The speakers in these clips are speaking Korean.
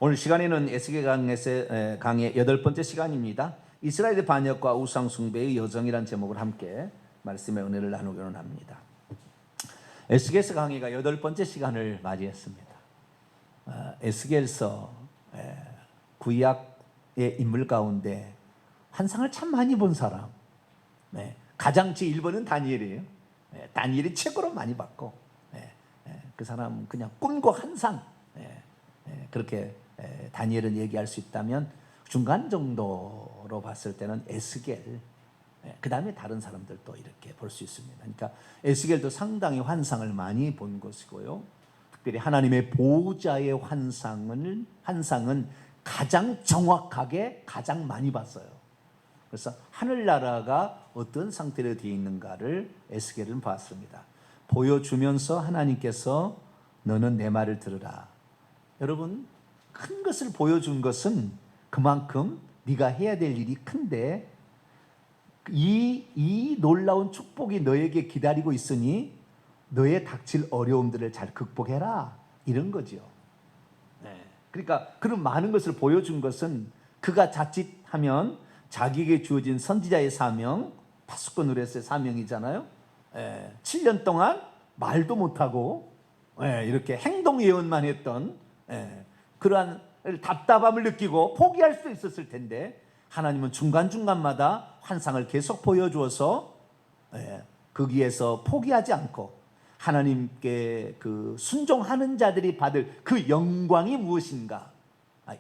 오늘 시간에는 에스겔 강의 8번째 시간입니다. 이스라엘의 반역과 우상 숭배의 여정이라는 제목을 함께 말씀의 은혜를 나누기로 합니다. 에스겔서 강의가 8번째 시간을 맞이했습니다. 에스겔서 구약의 인물 가운데 환상을 참 많이 본 사람, 가장 제1번은 다니엘이에요. 다니엘이 최고로 많이 봤고, 그 사람은 그냥 꿈과 환상, 그렇게 다니엘은 얘기할 수 있다면 중간 정도로 봤을 때는 에스겔, 그 다음에 다른 사람들도 이렇게 볼 수 있습니다. 그러니까 에스겔도 상당히 환상을 많이 본 것이고요. 특별히 하나님의 보호자의 환상은 가장 정확하게 가장 많이 봤어요. 그래서 하늘나라가 어떤 상태로 되어 있는가를 에스겔은 봤습니다. 보여주면서 하나님께서 너는 내 말을 들으라. 여러분, 큰 것을 보여준 것은 그만큼 네가 해야 될 일이 큰데 이 놀라운 축복이 너에게 기다리고 있으니 너의 닥칠 어려움들을 잘 극복해라, 이런 거죠. 그러니까 그런 많은 것을 보여준 것은 그가 자칫하면 자기에게 주어진 선지자의 사명, 파수꾼 누레스의 사명이잖아요. 7년 동안 말도 못하고 이렇게 행동 예언만 했던 그러한 답답함을 느끼고 포기할 수 있었을 텐데, 하나님은 중간중간마다 환상을 계속 보여주어서 거기에서 포기하지 않고 하나님께 그 순종하는 자들이 받을 그 영광이 무엇인가,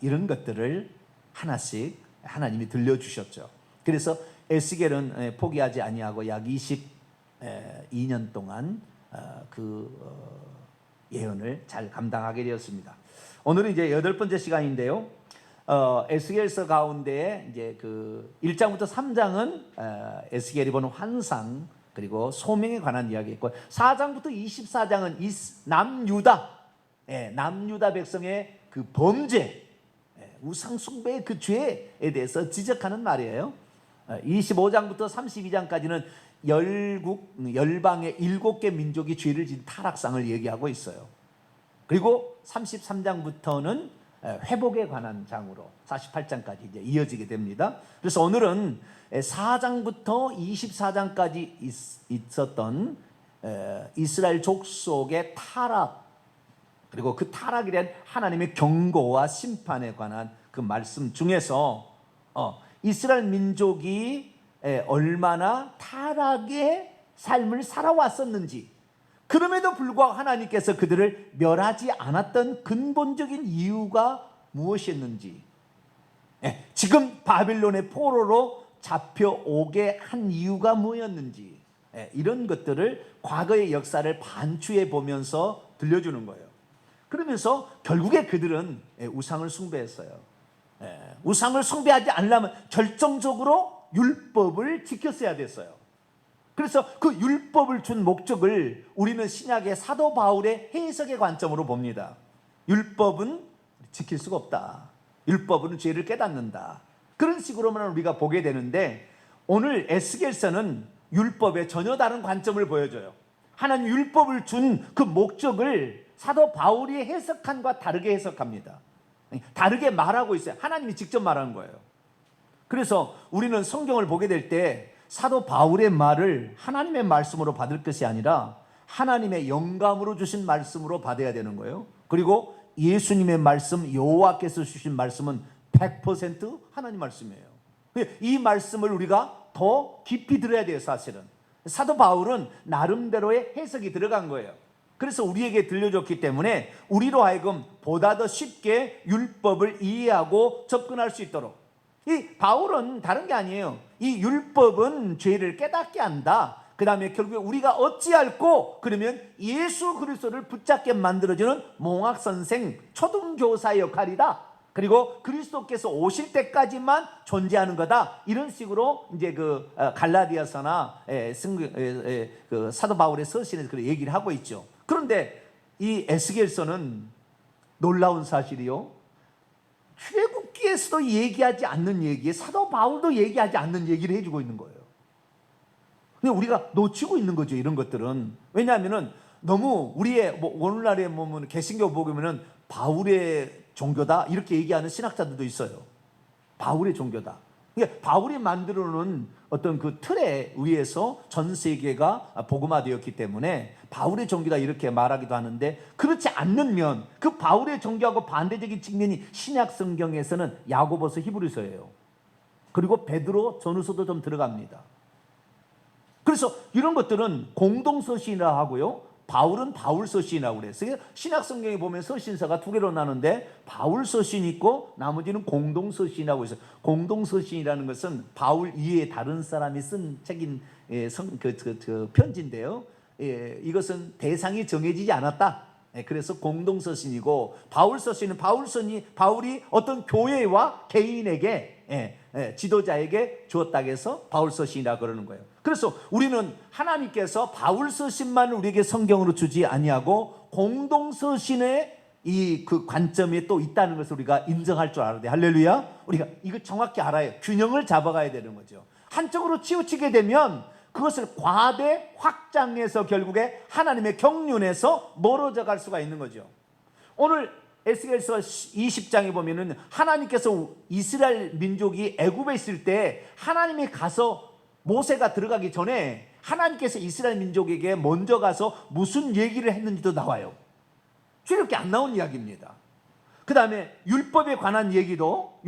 이런 것들을 하나씩 하나님이 들려주셨죠. 그래서 에스겔은 포기하지 아니하고 약 22년 동안 예언을 잘 감당하게 되었습니다. 오늘은 이제 8번째 시간인데요. 에스겔서 가운데 이제 그 1장부터 3장은 에스겔이 본 환상 그리고 소명에 관한 이야기였고, 4장부터 24장은 남유다 백성의 그 범죄, 우상 숭배의 그 죄에 대해서 지적하는 말이에요. 25장부터 32장까지는 열방의 7개 민족이 죄를 지은 타락상을 얘기하고 있어요. 그리고 33장부터는 회복에 관한 장으로 48장까지 이제 이어지게 됩니다. 그래서 오늘은 4장부터 24장까지 있었던 이스라엘 족속의 타락, 그리고 그 타락에 대한 하나님의 경고와 심판에 관한 그 말씀 중에서 이스라엘 민족이 얼마나 타락의 삶을 살아왔었는지, 그럼에도 불구하고 하나님께서 그들을 멸하지 않았던 근본적인 이유가 무엇이었는지, 지금 바빌론의 포로로 잡혀오게 한 이유가 뭐였는지, 이런 것들을 과거의 역사를 반추해 보면서 들려주는 거예요. 그러면서 결국에 그들은 우상을 숭배했어요. 우상을 숭배하지 않으려면 절정적으로 율법을 지켰어야 됐어요. 그래서 그 율법을 준 목적을 우리는 신약의 사도 바울의 해석의 관점으로 봅니다. 율법은 지킬 수가 없다. 율법은 죄를 깨닫는다. 그런 식으로만 우리가 보게 되는데, 오늘 에스겔서는 율법의 전혀 다른 관점을 보여줘요. 하나님 율법을 준 그 목적을 사도 바울이 해석한과 다르게 해석합니다. 다르게 말하고 있어요. 하나님이 직접 말하는 거예요. 그래서 우리는 성경을 보게 될 때 사도 바울의 말을 하나님의 말씀으로 받을 것이 아니라 하나님의 영감으로 주신 말씀으로 받아야 되는 거예요. 그리고 예수님의 말씀, 여호와께서 주신 말씀은 100% 하나님 말씀이에요. 이 말씀을 우리가 더 깊이 들어야 돼요. 사실은 사도 바울은 나름대로의 해석이 들어간 거예요. 그래서 우리에게 들려줬기 때문에 우리로 하여금 보다 더 쉽게 율법을 이해하고 접근할 수 있도록, 이 바울은 다른 게 아니에요. 이 율법은 죄를 깨닫게 한다. 그 다음에 결국에 우리가 어찌할꼬, 그러면 예수 그리스도를 붙잡게 만들어주는 몽학선생, 초등교사의 역할이다. 그리고 그리스도께서 오실 때까지만 존재하는 거다. 이런 식으로 이제 그 갈라디아서나 그 사도 바울의 서신에서 그렇게 얘기를 하고 있죠. 그런데 이 에스겔서는 놀라운 사실이요, 출애굽기에서도 얘기하지 않는 얘기에 사도 바울도 얘기하지 않는 얘기를 해주고 있는 거예요. 근데 우리가 놓치고 있는 거죠, 이런 것들은. 왜냐하면은 너무 우리의 오늘날에 개신교 보면은 바울의 종교다 이렇게 얘기하는 신학자들도 있어요. 바울의 종교다. 그러니까 바울이 만들어 놓은 어떤 그 틀에 의해서 전 세계가 복음화되었기 때문에 바울의 종교다 이렇게 말하기도 하는데, 그렇지 않는 면, 그 바울의 종교하고 반대적인 측면이 신약 성경에서는 야고보서, 히브리서예요. 그리고 베드로 전후서도 좀 들어갑니다. 그래서 이런 것들은 공동서신이라 하고요, 바울은 바울서신이라고 그랬어요. 신약 성경에 보면 서신서가 두 개로 나누는데 바울서신 있고 나머지는 공동서신이라고 있어요. 공동서신이라는 것은 바울 이외에 다른 사람이 쓴 책인 편지인데요. 이것은 대상이 정해지지 않았다. 그래서 공동서신이고, 바울서신은 바울이 어떤 교회와 개인에게 지도자에게 주었다 해서 바울서신이라 그러는 거예요. 그래서 우리는 하나님께서 바울서신만 우리에게 성경으로 주지 아니하고 공동서신의 이 그 관점이 또 있다는 것을 우리가 인정할 줄 알아야 돼. 할렐루야. 우리가 이거 정확히 알아요. 균형을 잡아가야 되는 거죠. 한쪽으로 치우치게 되면 그것을 과대 확장해서 결국에 하나님의 경륜에서 멀어져 갈 수가 있는 거죠. 오늘 에스겔서 20장에 보면은 하나님께서 이스라엘 민족이 애굽에 있을 때 하나님이 가서 모세가 들어가기 전에 하나님께서 이스라엘 민족에게 먼저 가서 무슨 얘기를 했는지도 나와요. 이렇게 안 나온 이야기입니다. 그 다음에 율법에 관한 얘기도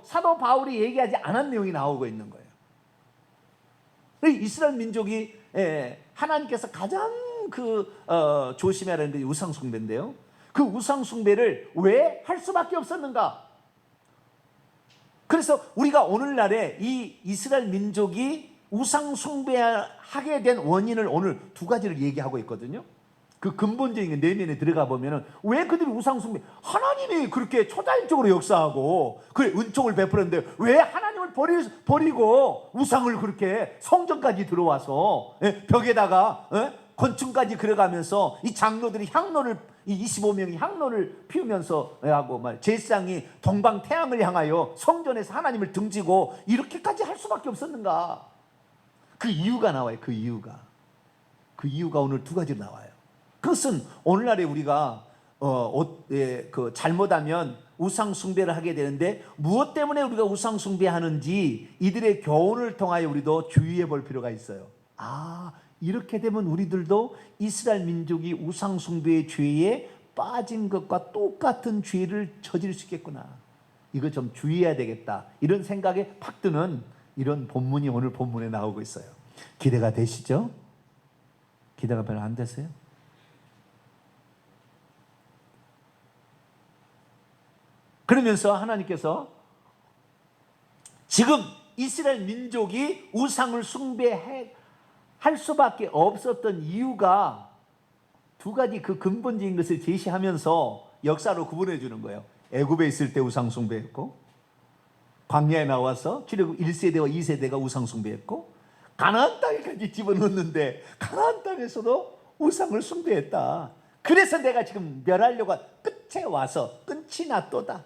사도 바울이 얘기하지 않은 내용이 나오고 있는 거예요. 이스라엘 민족이 하나님께서 가장 조심해야 하는 게 우상 숭배인데요. 그 우상 숭배를 왜 할 수밖에 없었는가? 그래서 우리가 오늘날에 이 이스라엘 민족이 우상 숭배하게 된 원인을 오늘 두 가지를 얘기하고 있거든요. 그 근본적인 내면에 들어가 보면은 왜 그들이 우상 숭배? 하나님이 그렇게 초자연적으로 역사하고 그 은총을 베풀었는데 왜 하나님을 버리고 우상을 그렇게 성전까지 들어와서 벽에다가 건축까지 그려가면서 이 장로들이 향로를, 이 25명이 향로를 피우면서 하고 제사장이 동방 태양을 향하여 성전에서 하나님을 등지고 이렇게까지 할 수밖에 없었는가? 그 이유가 나와요. 그 이유가 오늘 두 가지로 나와요. 그것은 오늘날에 우리가 잘못하면 우상 숭배를 하게 되는데, 무엇 때문에 우리가 우상 숭배하는지 이들의 교훈을 통하여 우리도 주의해 볼 필요가 있어요. 이렇게 되면 우리들도 이스라엘 민족이 우상 숭배의 죄에 빠진 것과 똑같은 죄를 저지를 수 있겠구나. 이거 좀 주의해야 되겠다. 이런 생각에 팍 드는 이런 본문이 오늘 본문에 나오고 있어요. 기대가 되시죠? 기대가 별로 안 되세요? 그러면서 하나님께서 지금 이스라엘 민족이 우상을 숭배할 수밖에 없었던 이유가 두 가지, 그 근본적인 것을 제시하면서 역사로 구분해 주는 거예요. 애굽에 있을 때 우상 숭배했고, 광야에 나와서 출애굽 1세대와 2세대가 우상 숭배했고, 가나안 땅에까지 집어넣었는데 가나안 땅에서도 우상을 숭배했다. 그래서 내가 지금 멸하려고 끝에 와서 끝이 났도다.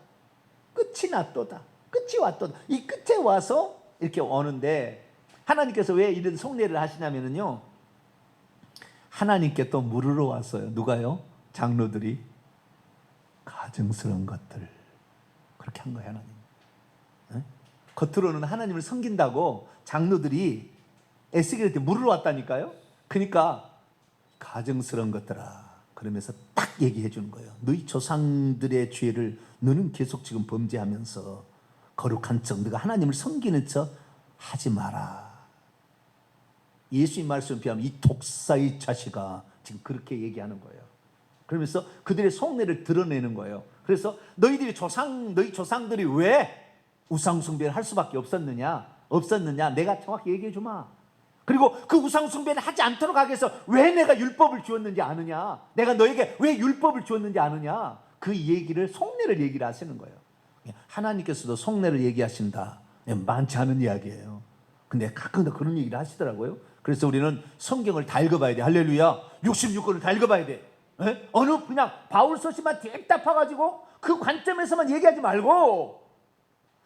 이 끝에 와서 이렇게 오는데, 하나님께서 왜 이런 속례를 하시냐면요, 하나님께 또 물으러 왔어요. 누가요? 장로들이. 가증스러운 것들. 그렇게 한 거예요, 하나님. 겉으로는 하나님을 섬긴다고 장로들이 에스겔한테 물으러 왔다니까요. 그러니까 가증스러운 것들아, 그러면서 딱 얘기해 주는 거예요. 너희 조상들의 죄를 너는 계속 지금 범죄하면서 거룩한 척, 너가 하나님을 섬기는 척 하지 마라. 예수님 말씀을 비하면 이 독사의 자식아, 지금 그렇게 얘기하는 거예요. 그러면서 그들의 속내를 드러내는 거예요. 그래서 너희 조상들이 왜 우상 숭배를 할 수밖에 없었느냐, 내가 정확히 얘기해 주마. 그리고 그 우상 숭배를 하지 않도록 하기 위해서 왜 내가 율법을 주었는지 아느냐, 내가 너에게 왜 율법을 주었는지 아느냐, 그 얘기를, 속내를 얘기를 하시는 거예요. 하나님께서도 속내를 얘기하신다. 많지 않은 이야기예요. 근데 가끔 그런 얘기를 하시더라고요. 그래서 우리는 성경을 다 읽어봐야 돼. 할렐루야. 66권을 다 읽어봐야 돼. 어느 그냥 바울서신만 딱 파가지고 그 관점에서만 얘기하지 말고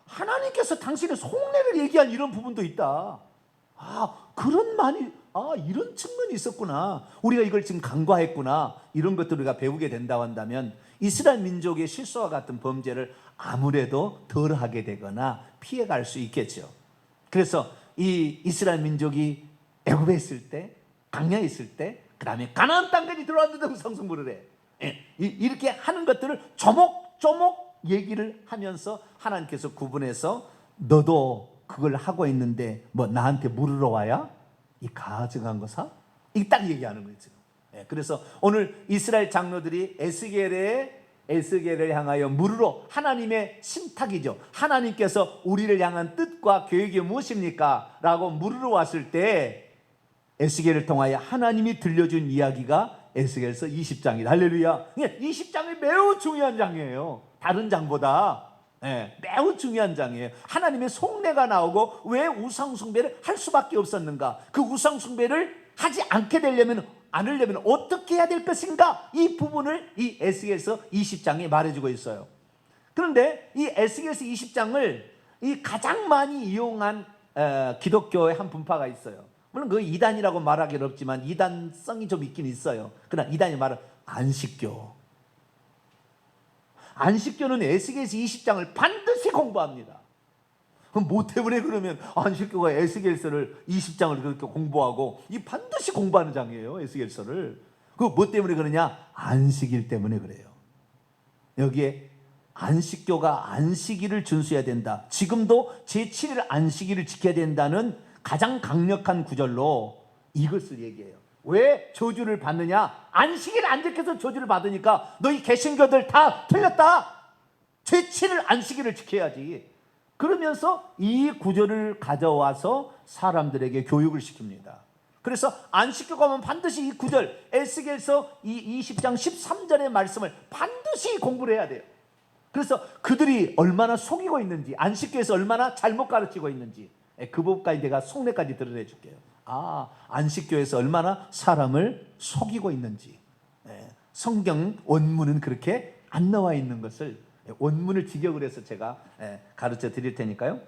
하나님께서 당신의 속내를 얘기한 이런 부분도 있다. 그런 많이 이런 측면이 있었구나. 우리가 이걸 지금 간과했구나. 이런 것들을 우리가 배우게 된다고 한다면 이스라엘 민족의 실수와 같은 범죄를 아무래도 덜 하게 되거나 피해갈 수 있겠죠. 그래서 이 이스라엘 민족이 애굽에 있을 때, 광야에 있을 때, 그 다음에 가나안 땅까지 들어왔는데 우상숭배를 해. 이렇게 하는 것들을 조목조목 얘기를 하면서 하나님께서 구분해서 너도 그걸 하고 있는데 뭐 나한테 물으러 와야? 이 가증한 거사? 이게 딱 얘기하는 거죠. 그래서 오늘 이스라엘 장로들이 에스겔을 향하여 물으러, 하나님의 신탁이죠. 하나님께서 우리를 향한 뜻과 계획이 무엇입니까? 라고 물으러 왔을 때 에스겔을 통하여 하나님이 들려준 이야기가 에스겔서 20장이다. 할렐루야. 20장이 매우 중요한 장이에요. 다른 장보다 매우 중요한 장이에요. 하나님의 속내가 나오고 왜 우상숭배를 할 수밖에 없었는가, 그 우상숭배를 하지 않으려면 어떻게 해야 될 것인가, 이 부분을 이 에스겔서 20장에 말해주고 있어요. 그런데 이 에스겔서 20장을 이 가장 많이 이용한 기독교의 한 분파가 있어요. 물론 그 이단이라고 말하기는 없지만 이단성이 좀 있긴 있어요. 그러나 이단이 말은 안식교는 에스겔서 20장을 반드시 공부합니다. 그럼 뭐 때문에 그러면 안식교가 에스겔서를 20장을 그렇게 공부하고, 이 반드시 공부하는 장이에요, 에스겔서를. 그 뭐 때문에 그러냐? 안식일 때문에 그래요. 여기에 안식교가 안식일을 준수해야 된다, 지금도 제7일 안식일을 지켜야 된다는 가장 강력한 구절로 이것을 얘기해요. 왜 저주를 받느냐? 안식일 안 지켜서 저주를 받으니까 너희 개신교들 다 틀렸다. 제7일 안식일을 지켜야지. 그러면서 이 구절을 가져와서 사람들에게 교육을 시킵니다. 그래서 안식교 가면 반드시 이 구절, 에스겔서 20장 13절의 말씀을 반드시 공부를 해야 돼요. 그래서 그들이 얼마나 속이고 있는지, 안식교에서 얼마나 잘못 가르치고 있는지, 그 부분까지 내가 속내까지 드러내 줄게요. 안식교에서 얼마나 사람을 속이고 있는지. 성경 원문은 그렇게 안 나와 있는 것을 원문을 직역을 해서 제가 가르쳐 드릴 테니까요.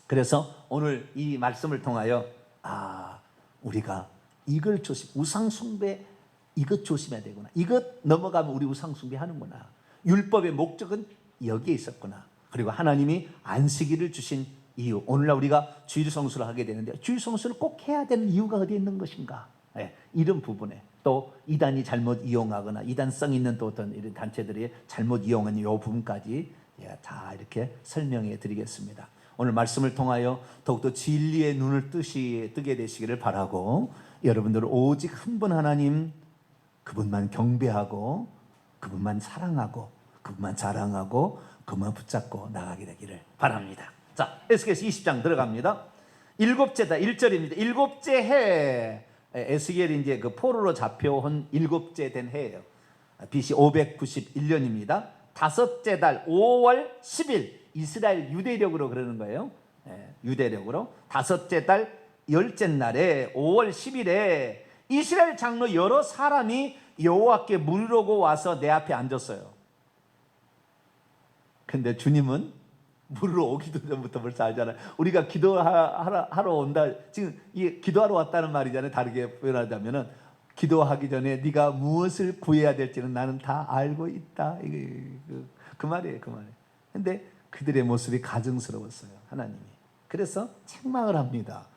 그래서 오늘 이 말씀을 통하여 우리가 이걸 우상숭배 이것 조심해야 되구나, 이것 넘어가면 우리 우상숭배 하는구나, 율법의 목적은 여기에 있었구나, 그리고 하나님이 안식일을 주신 이유, 오늘날 우리가 주일 성수를 하게 되는데 주일 성수를 꼭 해야 되는 이유가 어디에 있는 것인가, 이런 부분에 또 이단이 잘못 이용하거나 이단성 있는 또 어떤 이런 단체들이 잘못 이용한 이 부분까지 다 이렇게 설명해 드리겠습니다. 오늘 말씀을 통하여 더욱더 진리의 눈을 뜨게 되시기를 바라고, 여러분들은 오직 한 분 하나님, 그분만 경배하고 그분만 사랑하고 그분만 자랑하고 그분만 붙잡고 나가게 되기를 바랍니다. 자, 에스겔서 20장 들어갑니다. 일곱째다, 1절입니다. 일곱째 해, 에스겔이 이제 그 포로로 잡혀온 일곱째 된 해예요. BC 591년입니다. 다섯째 달 5월 10일, 이스라엘 유대력으로 그러는 거예요. 유대력으로 다섯째 달 열째 날에 5월 10일에 이스라엘 장로 여러 사람이 여호와께 물으려고 와서 내 앞에 앉았어요. 근데 주님은 물으러 오기도 전부터 벌써 알잖아요. 우리가 기도하러 온다, 지금 이 기도하러 왔다는 말이잖아요. 다르게 표현하자면은 기도하기 전에 네가 무엇을 구해야 될지는 나는 다 알고 있다. 그 말이에요, 그 말이에요. 근데 그들의 모습이 가증스러웠어요, 하나님이. 그래서 책망을 합니다.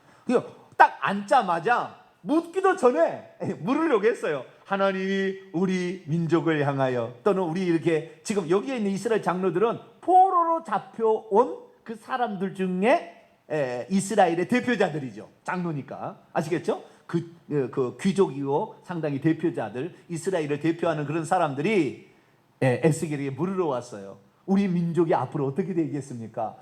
딱 앉자마자 묻기도 전에 물으려고 했어요. 하나님이 우리 민족을 향하여, 또는 우리 이렇게 지금 여기에 있는 이스라엘 장로들은 포로로 잡혀온 그 사람들 중에 이스라엘의 대표자들이죠. 장로니까 아시겠죠? 그 귀족이고 상당히 대표자들, 이스라엘을 대표하는 그런 사람들이 에스겔에게 물으러 왔어요. 우리 민족이 앞으로 어떻게 되겠습니까?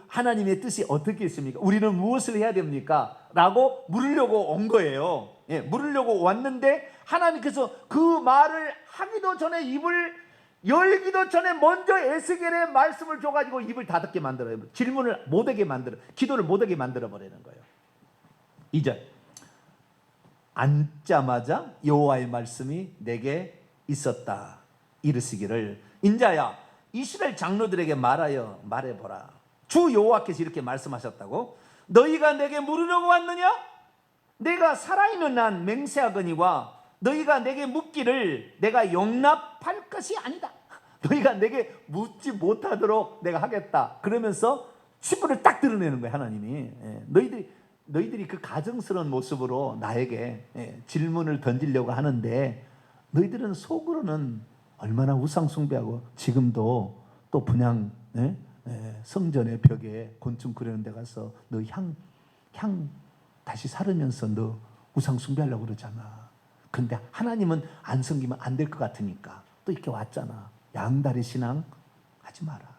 하나님의 뜻이 어떻게 있습니까? 우리는 무엇을 해야 됩니까? 라고 물으려고 온 거예요. 물으려고 왔는데 하나님께서 그 말을 하기도 전에, 입을 열기도 전에 먼저 에스겔의 말씀을 줘가지고 입을 닫게 만들어요. 질문을 못하게 만들어, 기도를 못하게 만들어 버리는 거예요. 2절, 앉자마자 여호와의 말씀이 내게 있었다. 이르시기를, 인자야 이스라엘 장로들에게 말해보라. 주 여호와께서 이렇게 말씀하셨다고. 너희가 내게 물으려고 왔느냐? 내가 살아있는 한 맹세하거니와 너희가 내게 묻기를 내가 용납할 것이 아니다. 너희가 내게 묻지 못하도록 내가 하겠다. 그러면서 친구를 딱 드러내는 거예요, 하나님이. 너희들이 그 가정스러운 모습으로 나에게 질문을 던지려고 하는데 너희들은 속으로는 얼마나 우상 숭배하고 지금도 또 분향 성전의 벽에 곤충 그리는 데 가서 너 향 다시 사르면서 너 우상 숭배하려고 그러잖아. 근데 하나님은 안 섬기면 안 될 것 같으니까 또 이렇게 왔잖아. 양다리 신앙 하지 마라.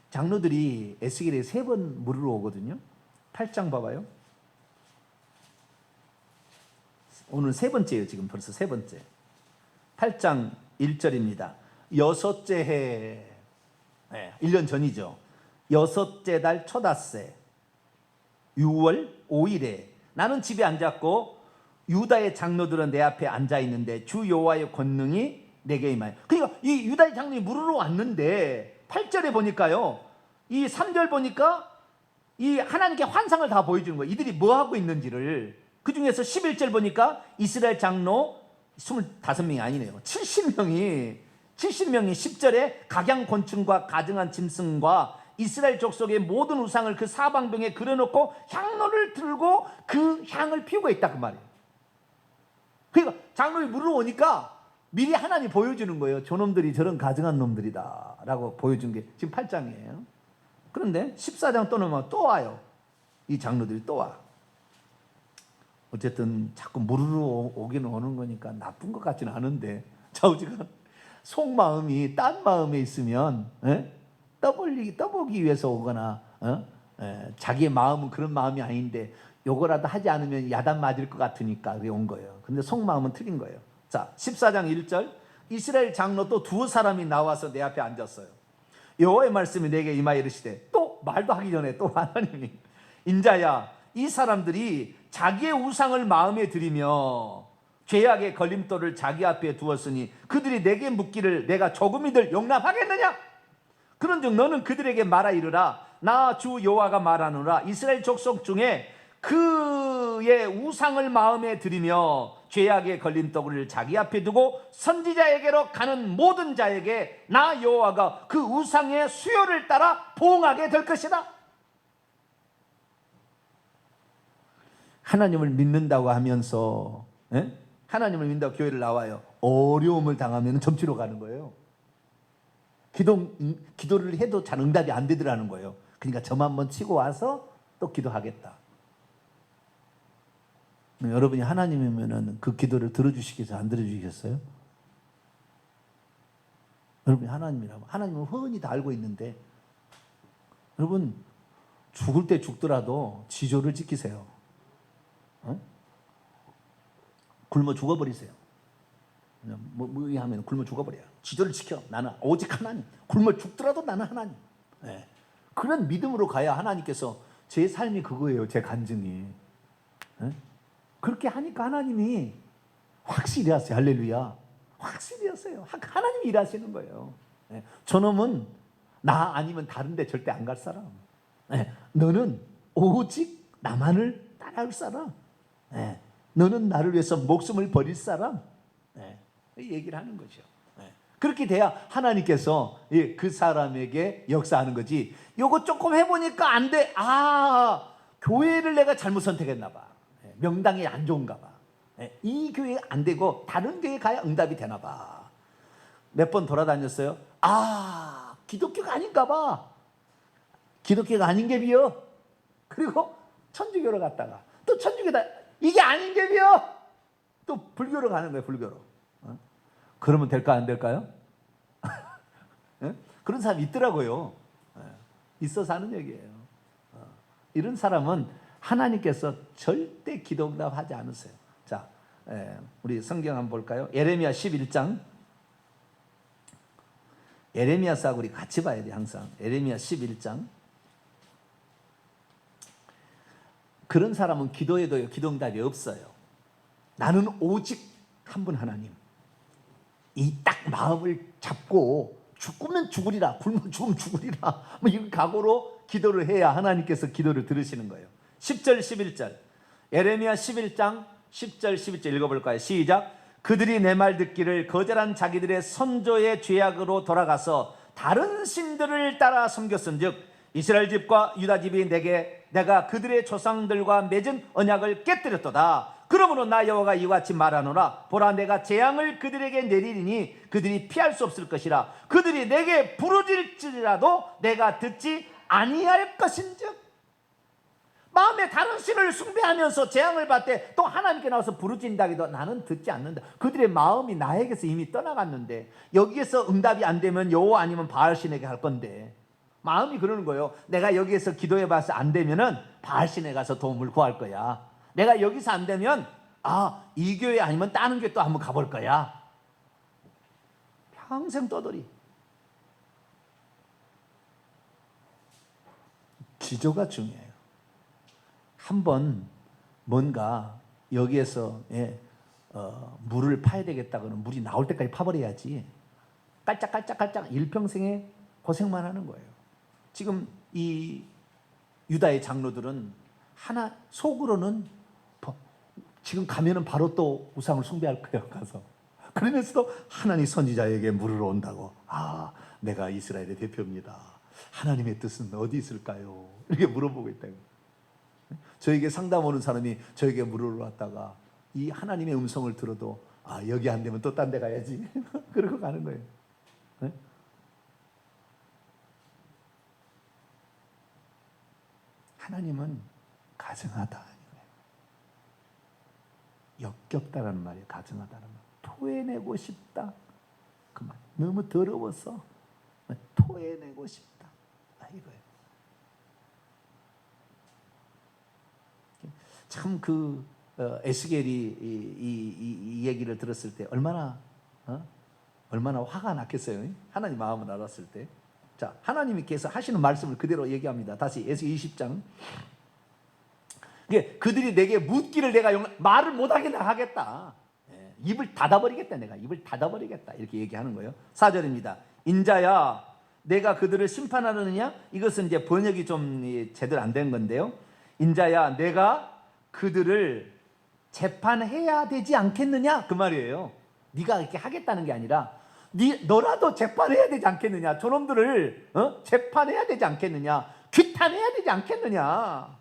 장로들이 에스겔에 3번 물으러 오거든요. 8장 봐봐요. 오늘 3번째예요. 지금 벌써 3번째. 8장 1절입니다. 6째 해, 1년 전이죠. 6째 달 초닷새 6월 5일에 나는 집에 앉았고 유다의 장로들은 내 앞에 앉아 있는데 주 여호와의 권능이 내게 임하여. 그러니까 이 유다의 장로들이 물으러 왔는데 8절에 보니까요, 이 3절 보니까 이 하나님께 환상을 다 보여주는 거예요. 이들이 뭐 하고 있는지를. 그 중에서 11절 보니까 이스라엘 장로 25명이 아니네요. 70명이 10절에 각양곤충과 가증한 짐승과 이스라엘 족속의 모든 우상을 그 사방병에 그려놓고 향로를 들고 그 향을 피우고 있다 그 말이에요. 그러니까 장로들이 물으러 오니까 미리 하나님 보여주는 거예요. 저놈들이 저런 가증한 놈들이다 라고 보여준 게 지금 8장이에요. 그런데 14장 또 넘어가면 또 와요. 이 장로들이 또 와. 어쨌든 자꾸 물으러 오기는 오는 거니까 나쁜 것 같지는 않은데 좌우지간 속마음이 딴 마음에 있으면 떠보기 위해서 오거나 자기의 마음은 그런 마음이 아닌데 요거라도 하지 않으면 야단 맞을 것 같으니까 온 거예요. 근데 속마음은 틀린 거예요. 자, 14장 1절 이스라엘 장로 또 2사람이 나와서 내 앞에 앉았어요. 여호와의 말씀이 내게 임하여 이르시되, 또 말도 하기 전에 또 하나님이, 인자야, 이 사람들이 자기의 우상을 마음에 들이며 죄악의 걸림돌을 자기 앞에 두었으니 그들이 내게 묻기를 내가 조금이들 용납하겠느냐? 그런즉 너는 그들에게 말하 이르라. 나 주 여호와가 말하노라. 이스라엘 족속 중에 그의 우상을 마음에 들이며 죄악의 걸림돌을 자기 앞에 두고 선지자에게로 가는 모든 자에게 나 여호와가 그 우상의 수요를 따라 보응하게 될 것이다. 하나님을 믿는다고 하면서 하나님을 믿는다고 교회를 나와요. 어려움을 당하면 점치러 가는 거예요. 기도를 해도 잘 응답이 안 되더라는 거예요. 그러니까 점 한번 치고 와서 또 기도하겠다. 여러분이 하나님이면 그 기도를 들어주시겠어요? 안 들어주시겠어요? 여러분이 하나님이라면, 하나님은 훤히 다 알고 있는데, 여러분 죽을 때 죽더라도 지조를 지키세요. 굶어 죽어버리세요. 뭐 하면 굶어 죽어버려요. 지조를 지켜. 나는 오직 하나님. 굶어 죽더라도 나는 하나님. 그런 믿음으로 가야 하나님께서, 제 삶이 그거예요. 제 간증이. 그렇게 하니까 하나님이 확실히 하세요. 할렐루야. 확실히 하세요. 하나님이 일하시는 거예요. 저놈은 나 아니면 다른 데 절대 안 갈 사람. 너는 오직 나만을 따라올 사람. 너는 나를 위해서 목숨을 버릴 사람. 이 얘기를 하는 거죠. 그렇게 돼야 하나님께서 그 사람에게 역사하는 거지. 요거 조금 해보니까 안 돼. 교회를 내가 잘못 선택했나 봐. 명당이 안 좋은가 봐. 이 교회가 안 되고 다른 교회 가야 응답이 되나 봐. 몇 번 돌아다녔어요. 기독교가 아닌가 봐. 기독교가 아닌 게 비어. 그리고 천주교로 갔다가 또 천주교다. 이게 아닌 게 비어. 또 불교로 가는 거예요. 불교로. 그러면 될까 안 될까요? 그런 사람이 있더라고요. 있어서 하는 얘기예요. 이런 사람은 하나님께서 절대 기도 응답하지 않으세요. 자, 우리 성경 한번 볼까요? 예레미야 11장. 예레미야서하고 우리 같이 봐야 돼 항상. 예레미야 11장. 그런 사람은 기도해도 기도 응답이 없어요. 나는 오직 한 분 하나님. 이 딱 마음을 잡고 죽으면 죽으리라, 굶으면 죽으면 죽으리라, 뭐 이 각오로 기도를 해야 하나님께서 기도를 들으시는 거예요. 10절 11절 예레미야 11장 10절 11절 읽어볼까요? 시작. 그들이 내 말 듣기를 거절한 자기들의 선조의 죄악으로 돌아가서 다른 신들을 따라 섬겼은즉 이스라엘 집과 유다 집이 내가 그들의 조상들과 맺은 언약을 깨뜨렸도다. 그러므로 나 여호와가 이와 같이 말하노라. 보라, 내가 재앙을 그들에게 내리리니 그들이 피할 수 없을 것이라. 그들이 내게 부르짖을지라도 내가 듣지 아니할 것인즉. 마음에 다른 신을 숭배하면서 재앙을 받되 또 하나님께 나와서 부르짖는다기도 나는 듣지 않는다. 그들의 마음이 나에게서 이미 떠나갔는데 여기에서 응답이 안 되면 여호와 아니면 바알신에게 갈 건데 마음이 그러는 거예요. 내가 여기에서 기도해봐서 안 되면은 바알신에 가서 도움을 구할 거야. 내가 여기서 안 되면 이 교회 아니면 다른 교회 또 한번 가볼 거야. 평생 떠돌이. 기조가 중요해요. 한번 뭔가 여기에서 물을 파야 되겠다 그러면 물이 나올 때까지 파버려야지. 깔짝깔짝깔짝 일평생에 고생만 하는 거예요. 지금 이 유다의 장로들은 하나 속으로는 지금 가면은 바로 또 우상을 숭배할 거예요. 가서 그러면서도 하나님 선지자에게 물으러 온다고. 내가 이스라엘의 대표입니다. 하나님의 뜻은 어디 있을까요? 이렇게 물어보고 있다고. 저에게 상담 오는 사람이 저에게 물으러 왔다가 이 하나님의 음성을 들어도 여기 안 되면 또 딴 데 가야지. 그러고 가는 거예요. 네? 하나님은 가증하다. 역겹다라는 말이에요. 가증하다는 말. 토해내고 싶다. 그 말. 너무 더러워서 토해내고 싶다. 이거예요. 참 에스겔이 이 얘기를 들었을 때 얼마나 화가 났겠어요. 하나님 마음을 알았을 때. 자, 하나님께서 하시는 말씀을 그대로 얘기합니다. 다시 에스겔 20장. 그들이 내게 묻기를 내가 말을 못하게 하겠다. 입을 닫아버리겠다. 내가 입을 닫아버리겠다. 이렇게 얘기하는 거예요. 4절입니다. 인자야, 내가 그들을 심판하느냐? 이것은 이제 번역이 좀 제대로 안 된 건데요. 인자야, 내가 그들을 재판해야 되지 않겠느냐? 그 말이에요. 네가 이렇게 하겠다는 게 아니라 너라도 재판해야 되지 않겠느냐? 저놈들을 재판해야 되지 않겠느냐? 규탄해야 되지 않겠느냐?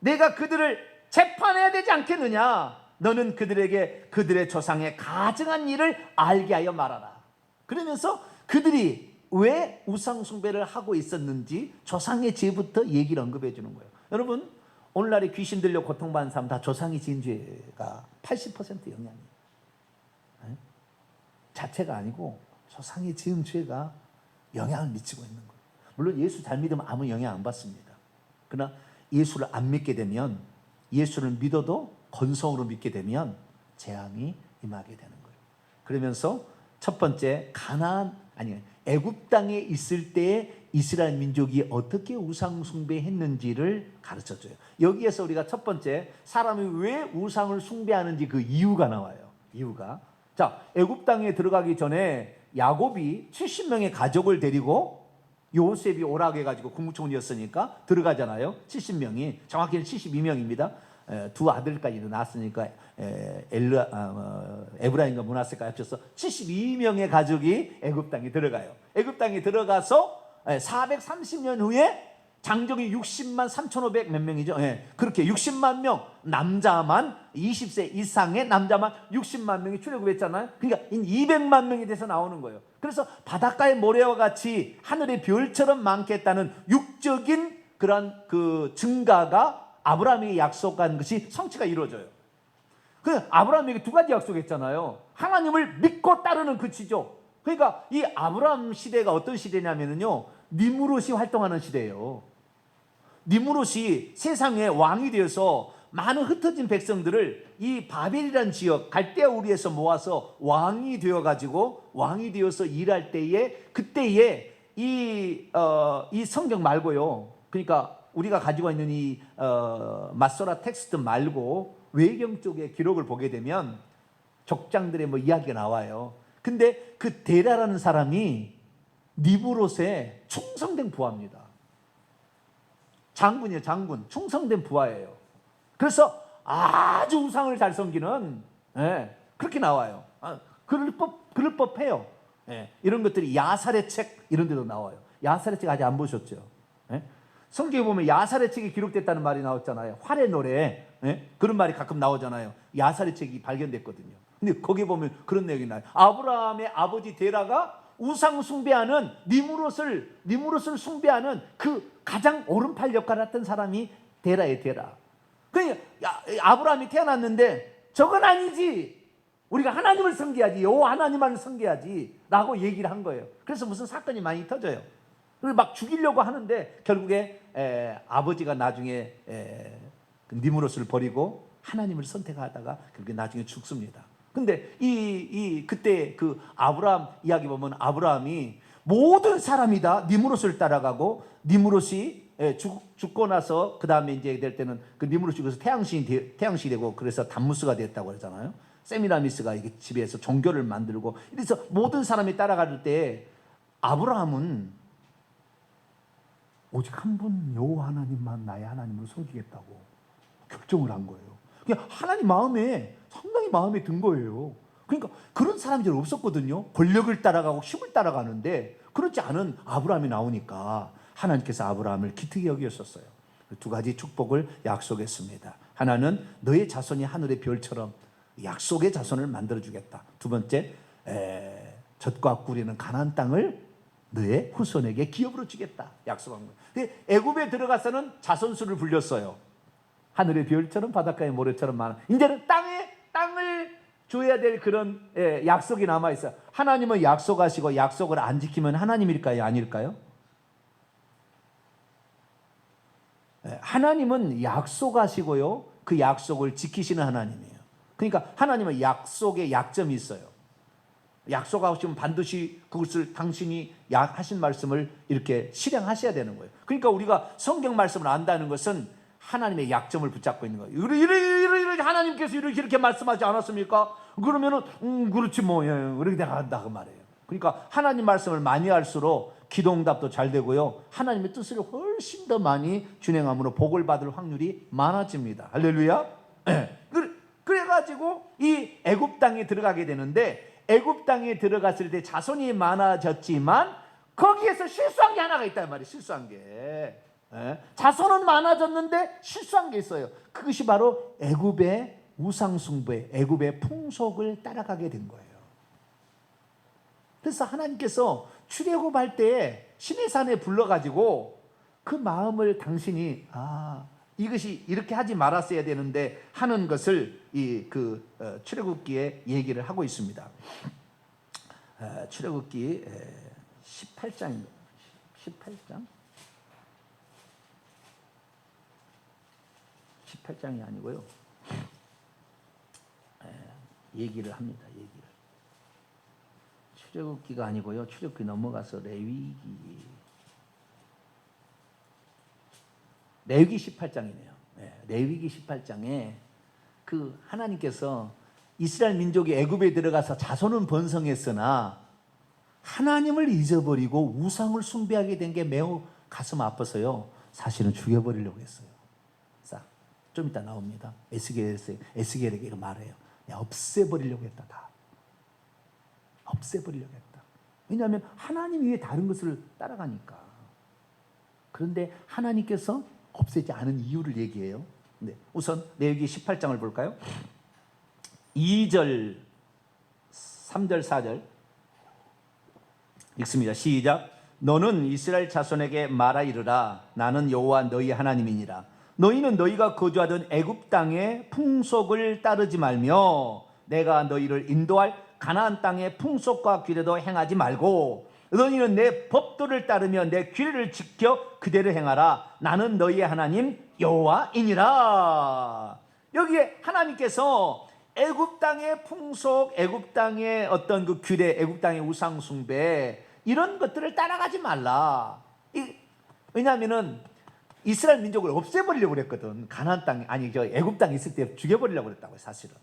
내가 그들을 재판해야 되지 않겠느냐? 너는 그들에게 그들의 조상의 가증한 일을 알게 하여 말하라. 그러면서 그들이 왜 우상 숭배를 하고 있었는지 조상의 죄부터 얘기를 언급해 주는 거예요. 여러분, 오늘날에 귀신 들려 고통받는 사람 다 조상이 지은 죄가 80% 영향이에요. 자체가 아니고 조상이 지은 죄가 영향을 미치고 있는 거예요. 물론 예수 잘 믿으면 아무 영향 안 받습니다. 그러나 예수를 안 믿게 되면, 예수를 믿어도 건성으로 믿게 되면 재앙이 임하게 되는 거예요. 그러면서 첫 번째, 애굽 땅에 있을 때에 이스라엘 민족이 어떻게 우상 숭배했는지를 가르쳐줘요. 여기에서 우리가 첫 번째, 사람이 왜 우상을 숭배하는지 그 이유가 나와요. 이유가, 자, 애굽 땅에 들어가기 전에 야곱이 70명의 가족을 데리고 요셉이 오라고 해가지고 국무총리였으니까 들어가잖아요. 70명이, 정확히는 72명입니다. 두 아들까지도 낳았으니까 에브라임과 므낫세가 합쳐서 72명의 가족이 애굽 땅에 들어가요. 애굽 땅에 들어가서 430년 후에 장정이 60만 3,500 몇 명이죠. 그렇게 60만 명 남자만 20세 이상의 남자만 60만 명이 출애굽했잖아요. 그러니까 200만 명이 돼서 나오는 거예요. 그래서 바닷가의 모래와 같이 하늘의 별처럼 많겠다는 육적인 그런 그 증가가 아브라함에게 약속한 것이 성취가 이루어져요. 그 아브라함에게 두 가지 약속했잖아요. 하나님을 믿고 따르는 그 지조. 그러니까 이 아브라함 시대가 어떤 시대냐면요, 니무롯이 활동하는 시대예요. 니무롯이 세상에 왕이 되어서 많은 흩어진 백성들을 이 바벨이라는 지역 갈대아 우리에서 모아서 왕이 되어서 일할 때에, 그때에 이 성경 말고요, 그러니까 우리가 가지고 있는 이 마소라 텍스트 말고 외경 쪽의 기록을 보게 되면 족장들의 뭐 이야기가 나와요. 근데 그 데라라는 사람이 니무롯의 충성된 부하입니다. 장군이에요. 장군. 충성된 부하예요. 그래서 아주 우상을 잘 섬기는, 예, 그렇게 나와요. 그럴 법해요. 예, 이런 것들이 야살의 책 이런 데도 나와요. 야살의 책 아직 안 보셨죠? 예? 성경에 보면 야살의 책이 기록됐다는 말이 나왔잖아요. 활의 노래, 예? 그런 말이 가끔 나오잖아요. 야살의 책이 발견됐거든요. 근데 거기에 보면 그런 내용이 나와요. 아브라함의 아버지 데라가 우상 숭배하는 니무롯을 숭배하는 그 가장 오른팔 역할을 했던 사람이 데라예요. 데라. 그러니까 아브라함이 태어났는데 저건 아니지. 우리가 하나님을 섬겨야지. 여호와 하나님만을 섬겨야지 라고 얘기를 한 거예요. 그래서 무슨 사건이 많이 터져요. 그리고 막 죽이려고 하는데 결국에 아버지가 나중에 니무롯을 버리고 하나님을 선택하다가 결국에 나중에 죽습니다. 근데 그때 그 아브라함 이야기 보면 아브라함이 모든 사람이 다 니무롯을 따라가고 니무롯이 죽고 나서 그 다음에 이제 될 때는 그 니무롯이 죽어서 태양신이 되고 그래서 담무스가 됐다고 그러잖아요. 세미라미스가 이게 집에서 종교를 만들고 이래서 모든 사람이 따라갈 때 아브라함은 오직 한 분 여호와 하나님만 나의 하나님으로 섬기겠다고 결정을 한 거예요. 그냥 하나님 마음에 상당히 마음에 든 거예요. 그러니까 그런 사람들이 없었거든요. 권력을 따라가고 힘을 따라가는데 그렇지 않은 아브라함이 나오니까 하나님께서 아브라함을 기특히 여기셨어요. 두 가지 축복을 약속했습니다. 하나는 너의 자손이 하늘의 별처럼 약속의 자손을 만들어주겠다. 두 번째, 젖과 꿀이는 가나안 땅을 너의 후손에게 기업으로 주겠다. 약속한 거예요. 애굽에 들어가서는 자손수를 불렸어요. 하늘의 별처럼 바닷가의 모래처럼 많아. 이제는 땅을 줘야 될 그런 약속이 남아있어요. 하나님은 약속하시고 약속을 안 지키면 하나님일까요? 아닐까요? 하나님은 약속하시고요. 그 약속을 지키시는 하나님이에요. 그러니까 하나님은 약속에 약점이 있어요. 약속하시면 반드시 그것을 당신이 하신 말씀을 이렇게 실행하셔야 되는 거예요. 그러니까 우리가 성경 말씀을 안다는 것은 하나님의 약점을 붙잡고 있는 거예요. 이렇게 하나님께서 이렇게 말씀하지 않았습니까? 그러면은 그렇지 뭐 그렇게 내가 한다 그 말이에요. 그러니까 하나님 말씀을 많이 할수록 기도응답도 잘 되고요. 하나님의 뜻을 훨씬 더 많이 준행함으로 복을 받을 확률이 많아집니다. 할렐루야. 그래가지고 이 애굽 땅에 들어가게 되는데 애굽 땅에 들어갔을 때 자손이 많아졌지만 거기에서 실수한 게 하나가 있단 말이에요. 실수한 게. 자손은 많아졌는데 실수한 게 있어요. 그것이 바로 애굽의 우상숭배, 애굽의 풍속을 따라가게 된 거예요. 그래서 하나님께서 출애굽할 때 시내산에 불러가지고 그 마음을 당신이 이것이 이렇게 하지 말았어야 되는데 하는 것을 출애굽기에 얘기를 하고 있습니다. 출애굽기 18장 18장이 아니고요. 얘기를 합니다. 출애굽기가 아니고요. 출애굽기 넘어가서 레위기 18장이네요. 레위기 18장에 그 하나님께서 이스라엘 민족이 애굽에 들어가서 자손은 번성했으나 하나님을 잊어버리고 우상을 숭배하게 된 게 매우 가슴 아파서요. 사실은 죽여버리려고 했어요. 좀 이따 나옵니다. 에스겔에게 말해요. 내가 없애버리려고 했다. 다 없애버리려고 했다. 왜냐하면 하나님 위에 다른 것을 따라가니까. 그런데 하나님께서 없애지 않은 이유를 얘기해요. 네, 우선 레위기 18장을 볼까요? 2절, 3절, 4절 읽습니다. 시작. 너는 이스라엘 자손에게 말하 이르라. 나는 여호와 너희 하나님이니라. 너희는 너희가 거주하던 애굽 땅의 풍속을 따르지 말며 내가 너희를 인도할 가나안 땅의 풍속과 규례도 행하지 말고 너희는 내 법도를 따르며 내 규례를 지켜 그대로 행하라. 나는 너희의 하나님 여호와이니라. 여기에 하나님께서 애굽 땅의 풍속, 애굽 땅의 어떤 그 규례, 애굽 땅의 우상 숭배 이런 것들을 따라가지 말라. 왜냐하면은 이스라엘 민족을 없애버리려고 그랬거든. 가나안 땅 애굽 땅에 있을 때 죽여버리려고 그랬다고요, 사실은.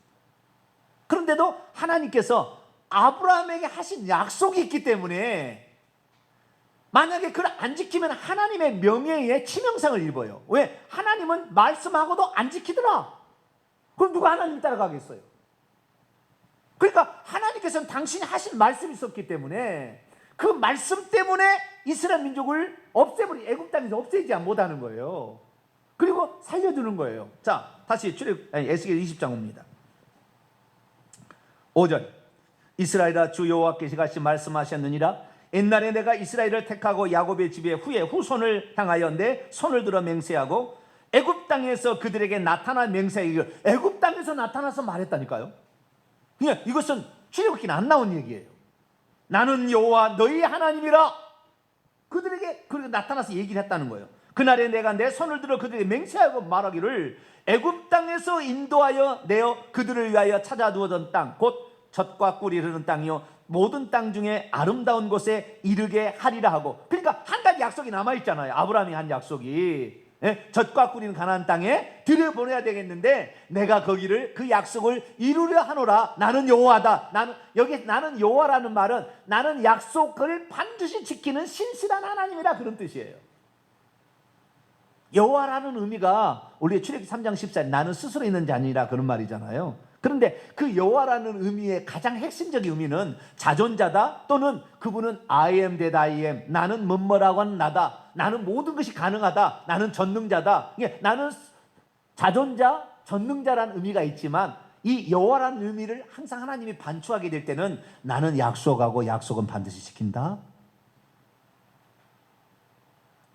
그런데도 하나님께서 아브라함에게 하신 약속이 있기 때문에 만약에 그걸 안 지키면 하나님의 명예에 치명상을 입어요. 왜? 하나님은 말씀하고도 안 지키더라. 그럼 누가 하나님 따라가겠어요? 그러니까 하나님께서는 당신이 하신 말씀이 있었기 때문에 그 말씀 때문에 이스라엘 민족을 애굽 땅에서 없애지 못하는 거예요. 그리고 살려주는 거예요. 자, 다시 에스겔 20장 옵니다. 5절. 이스라엘아, 주 여호와께서 같이 말씀하셨느니라. 옛날에 내가 이스라엘을 택하고 야곱의 집에 후에 후손을 향하여 내 손을 들어 맹세하고 애굽 땅에서 그들에게 나타난 맹세하기를. 애굽 땅에서 나타나서 말했다니까요. 그냥 이것은 출애굽기는 안 나온 얘기예요. 나는 여호와 너희 하나님이라. 그들에게 그렇게 나타나서 얘기를 했다는 거예요. 그날에 내가 내 손을 들어 그들에게 맹세하고 말하기를 애굽 땅에서 인도하여 내어 그들을 위하여 찾아두었던 땅 곧 젖과 꿀이 흐르는 땅이요 모든 땅 중에 아름다운 곳에 이르게 하리라 하고. 그러니까 한 가지 약속이 남아있잖아요. 아브라함이 한 약속이. 젖과 꿀이 가나안 땅에 들여보내야 되겠는데 내가 거기를 그 약속을 이루려 하노라. 나는 여호와다. 나는 여호와라는 말은 나는 약속을 반드시 지키는 신실한 하나님이라, 그런 뜻이에요. 여호와라는 의미가 우리 출애굽기 3장 14절 나는 스스로 있는 자 아니라 그런 말이잖아요. 그런데 그 여호와라는 의미의 가장 핵심적인 의미는 자존자다, 또는 그분은 I am that I am, 나는 뭐뭐라고 하는 나다, 나는 모든 것이 가능하다, 나는 전능자다. 나는 자존자, 전능자라는 의미가 있지만 이 여호와라는 의미를 항상 하나님이 반추하게 될 때는 나는 약속하고 약속은 반드시 지킨다.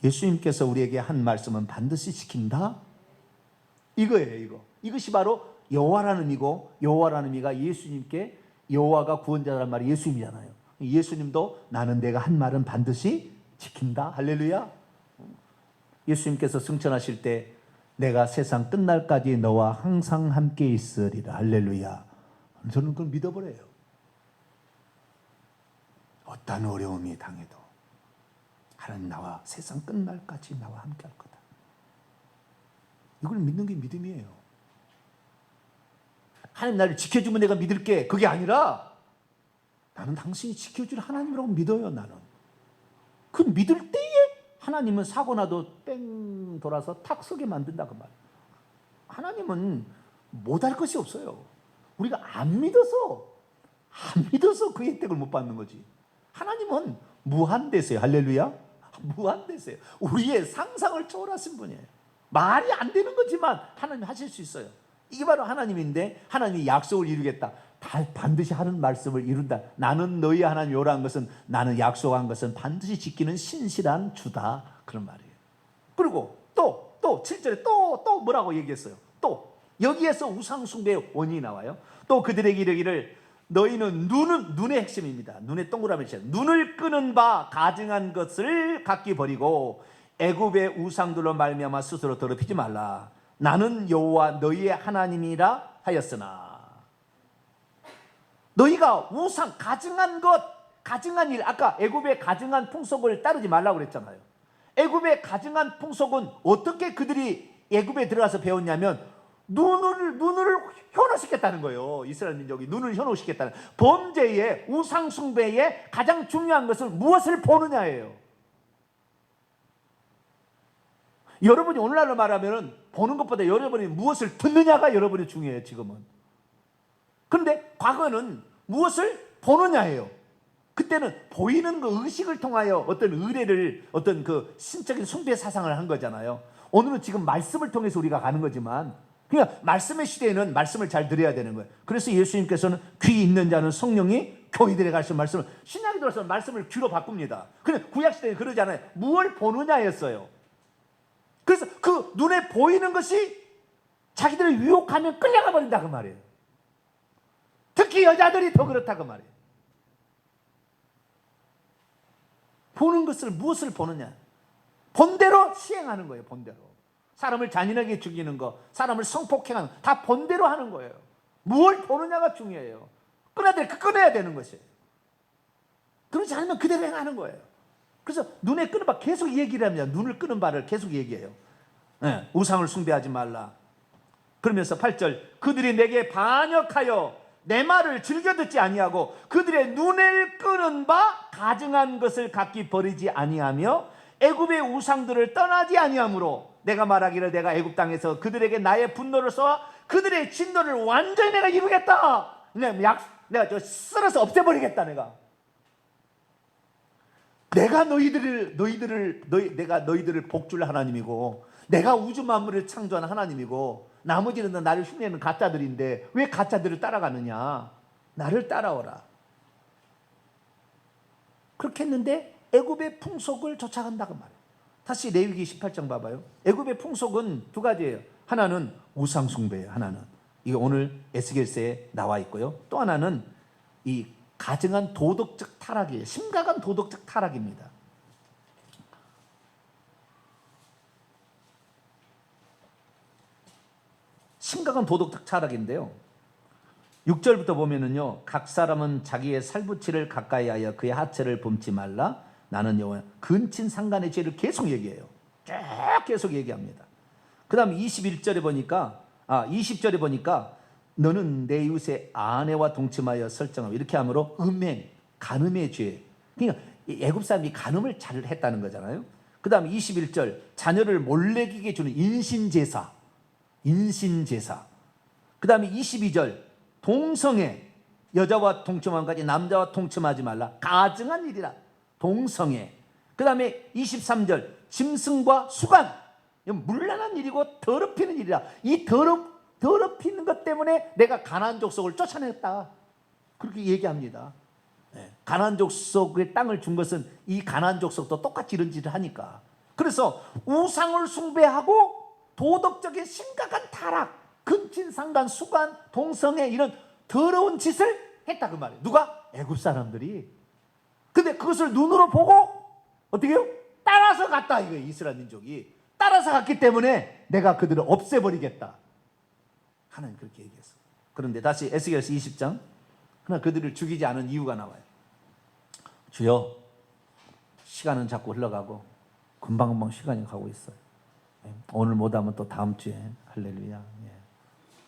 예수님께서 우리에게 한 말씀은 반드시 지킨다. 이거예요. 이것이 바로 여호와라는 의미고, 여호와라는 의미가 예수님께 여호와가 구원자라는 말이 예수님이잖아요. 예수님도 나는 내가 한 말은 반드시 지킨다. 할렐루야. 예수님께서 승천하실 때 내가 세상 끝날까지 너와 항상 함께 있으리라. 할렐루야. 저는 그걸 믿어버려요. 어떤 어려움이 당해도 하나님 나와 세상 끝날까지 나와 함께 할 거다. 이걸 믿는 게 믿음이에요. 하나님 나를 지켜주면 내가 믿을게, 그게 아니라 나는 당신이 지켜줄 하나님이라고 믿어요. 나는 그 믿을 때에 하나님은 사고 나도 뺑 돌아서 탁 서게 만든다, 그 말. 하나님은 못할 것이 없어요. 우리가 안 믿어서 그 혜택을 못 받는 거지. 하나님은 무한대세요. 할렐루야. 무한대세요. 우리의 상상을 초월하신 분이에요. 말이 안 되는 거지만 하나님 하실 수 있어요. 이게 바로 하나님인데, 하나님이 약속을 이루겠다, 반드시 하는 말씀을 이룬다. 나는 너희 하나님 여호와라는 것은, 나는 약속한 것은 반드시 지키는 신실한 주다, 그런 말이에요. 그리고 또 7절에 또 뭐라고 얘기했어요? 또 여기에서 우상 숭배의 원인이 나와요. 또 그들에게 이르기를 너희는 눈의 핵심입니다. 눈에 동그라미 쳐요. 눈을 끄는 바 가증한 것을 각기 버리고 애굽의 우상들로 말미암아 스스로 더럽히지 말라. 나는 여호와 너희의 하나님이라 하였으나. 너희가 우상, 가증한 것, 가증한 일, 아까 애굽의 가증한 풍속을 따르지 말라고 그랬잖아요. 애굽의 가증한 풍속은 어떻게 그들이 애굽에 들어가서 배웠냐면 눈을 현혹시켰다는 거예요. 이스라엘 민족이 눈을 현혹시켰다는. 범죄의, 우상 숭배의 가장 중요한 것은 무엇을 보느냐예요. 여러분이 오늘날로 말하면 보는 것보다 여러분이 무엇을 듣느냐가 여러분이 중요해요, 지금은. 그런데 과거는 무엇을 보느냐예요. 그때는 보이는 그 의식을 통하여 어떤 의례를, 어떤 그 신적인 숭배 사상을 한 거잖아요. 오늘은 지금 말씀을 통해서 우리가 가는 거지만, 그러니까 말씀의 시대에는 말씀을 잘 들어야 되는 거예요. 그래서 예수님께서는 귀 있는 자는 성령이 교회들에 가르치는 말씀을, 신약에 들어서 말씀을 귀로 바꿉니다. 근데 구약 시대는 그러지 않아요. 무엇을 보느냐였어요. 그래서 그 눈에 보이는 것이 자기들을 유혹하면 끌려가 버린다, 그 말이에요. 특히 여자들이 더 그렇다, 그 말이에요. 보는 것을, 무엇을 보느냐, 본대로 시행하는 거예요. 본대로. 사람을 잔인하게 죽이는 거, 사람을 성폭행하는 거, 다 본대로 하는 거예요. 무엇을 보느냐가 중요해요. 끊어야 되는 것이에요. 그렇지 않으면 그대로 행하는 거예요. 그래서 눈에 끄는 바 계속 얘기를 합니다. 눈을 끄는 바를 계속 얘기해요. 우상을 숭배하지 말라. 그러면서 8절, 그들이 내게 반역하여 내 말을 즐겨 듣지 아니하고 그들의 눈을 끄는 바 가증한 것을 각기 버리지 아니하며 애굽의 우상들을 떠나지 아니하므로 내가 말하기를 내가 애굽 땅에서 그들에게 나의 분노를 쏘아 그들의 진노를 완전히 내가 이루겠다. 내가 저 쓸어서 없애버리겠다. 내가 너희들을 복줄 하나님이고 내가 우주 만물을 창조한 하나님이고 나머지는 나를 흉내내는 가짜들인데 왜 가짜들을 따라가느냐? 나를 따라오라. 그렇게 했는데 애굽의 풍속을 쫓아간다고 말해요. 다시 레위기 18장 봐봐요. 애굽의 풍속은 두 가지예요. 하나는 우상 숭배예요. 하나는 이게 오늘 에스겔서에 나와 있고요. 또 하나는 이 가증한 도덕적 타락이에요. 심각한 도덕적 타락입니다. 심각한 도덕적 타락인데요. 6절부터 보면은요, 각 사람은 자기의 살부치를 가까이 하여 그의 하체를 봄지 말라. 나는 여호와. 근친 상간의 죄를 계속 얘기해요. 계속 얘기합니다. 그 다음 20절에 보니까 너는 내 이웃의 아내와 동침하여 설정하고 이렇게 함으로 음행, 간음의 죄. 그러니까 애굽 사람이 간음을 잘 했다는 거잖아요. 그 다음 21절 자녀를 몰래기게 주는 인신제사. 그 다음에 22절 동성애, 여자와 동침한 까지 남자와 동침하지 말라. 가증한 일이라. 동성애. 그 다음에 23절 짐승과 수간, 문란한 일이고 더럽히는 일이라. 이 더럽히는 것 때문에 내가 가나안 족속을 쫓아냈다. 그렇게 얘기합니다. 가나안 족속의 땅을 준 것은 이 가나안 족속도 똑같이 이런 짓을 하니까. 그래서 우상을 숭배하고 도덕적인 심각한 타락, 근친상간, 수간, 동성애 이런 더러운 짓을 했다 그 말이에요. 누가? 애굽 사람들이. 근데 그것을 눈으로 보고 어떻게 해요? 따라서 갔다 이거예요. 이스라엘 민족이 따라서 갔기 때문에 내가 그들을 없애버리겠다. 하나님 그렇게 얘기했어. 그런데 다시 에스겔서 20장 그러나 그들을 죽이지 않은 이유가 나와요. 주여, 시간은 자꾸 흘러가고 금방금방 시간이 가고 있어요. 오늘 못하면 또 다음 주에. 할렐루야.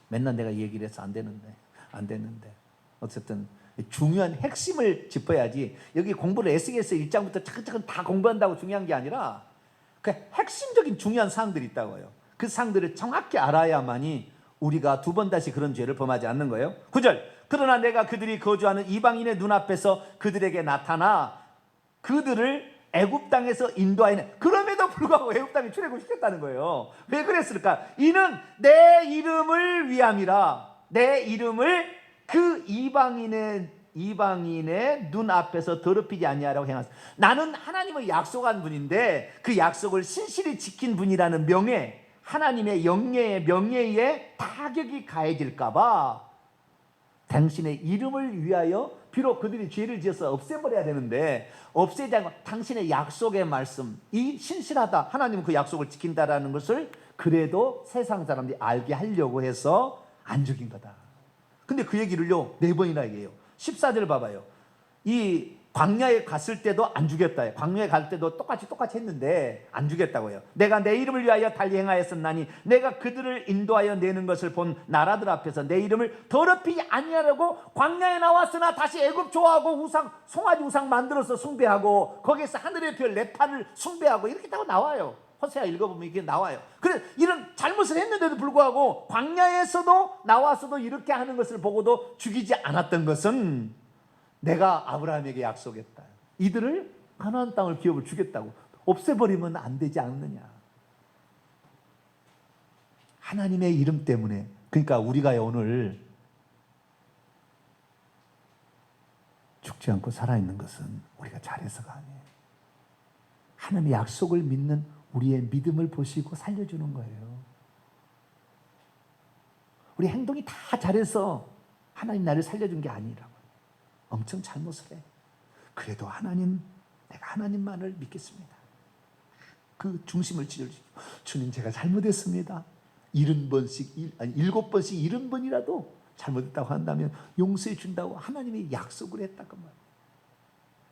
맨날 내가 얘기를 해서 안 되는데 어쨌든 중요한 핵심을 짚어야지. 여기 공부를 에스겔서 1장부터 차근차근 다 공부한다고 중요한 게 아니라 그 핵심적인 중요한 사항들이 있다고요. 그 사항들을 정확히 알아야만이 우리가 두 번 다시 그런 죄를 범하지 않는 거예요. 9절 그러나 내가 그들이 거주하는 이방인의 눈앞에서 그들에게 나타나 그들을 애굽 땅에서 인도하이네. 그럼에도 불구하고 애굽 땅에 출애굽시켰다는 거예요. 왜 그랬을까? 이는 내 이름을 위함이라. 내 이름을 그 이방인의 눈앞에서 더럽히지 아니하라고 행하사. 나는 하나님을 약속한 분인데 그 약속을 신실히 지킨 분이라는 명예, 하나님의 영예의 명예에 타격이 가해질까 봐 당신의 이름을 위하여 비록 그들이 죄를 지어서 없애버려야 되는데 없애지 않고 당신의 약속의 말씀, 이 신실하다, 하나님은 그 약속을 지킨다라는 것을 그래도 세상 사람들이 알게 하려고 해서 안 죽인 거다. 근데 그 얘기를요 4번이나 얘기해요. 14절 봐봐요. 이 광야에 갔을 때도 안 죽였다. 광야에 갈 때도 똑같이 했는데 안 죽였다고 해요. 내가 내 이름을 위하여 달리 행하였었나니 내가 그들을 인도하여 내는 것을 본 나라들 앞에서 내 이름을 더럽히지 아니하려고 광야에 나왔으나 다시 애굽 좋아하고 송아지 우상 만들어서 숭배하고 거기에서 하늘의 별 네판을 숭배하고 이렇게 다 나와요. 호세아 읽어보면 이게 나와요. 그래서 이런 잘못을 했는데도 불구하고 광야에서도 나와서도 이렇게 하는 것을 보고도 죽이지 않았던 것은 내가 아브라함에게 약속했다. 이들을 가나안 땅을 기업을 주겠다고. 없애버리면 안 되지 않느냐. 하나님의 이름 때문에. 그러니까 우리가 오늘 죽지 않고 살아있는 것은 우리가 잘해서가 아니에요. 하나님의 약속을 믿는 우리의 믿음을 보시고 살려주는 거예요. 우리 행동이 다 잘해서 하나님 나를 살려준 게 아니라고. 엄청 잘못을 해. 그래도 내가 하나님만을 믿겠습니다. 그 중심을 찢어주시고 주님 제가 잘못했습니다. 7번씩 70번이라도 잘못했다고 한다면 용서해 준다고 하나님이 약속을 했다고 말이에요.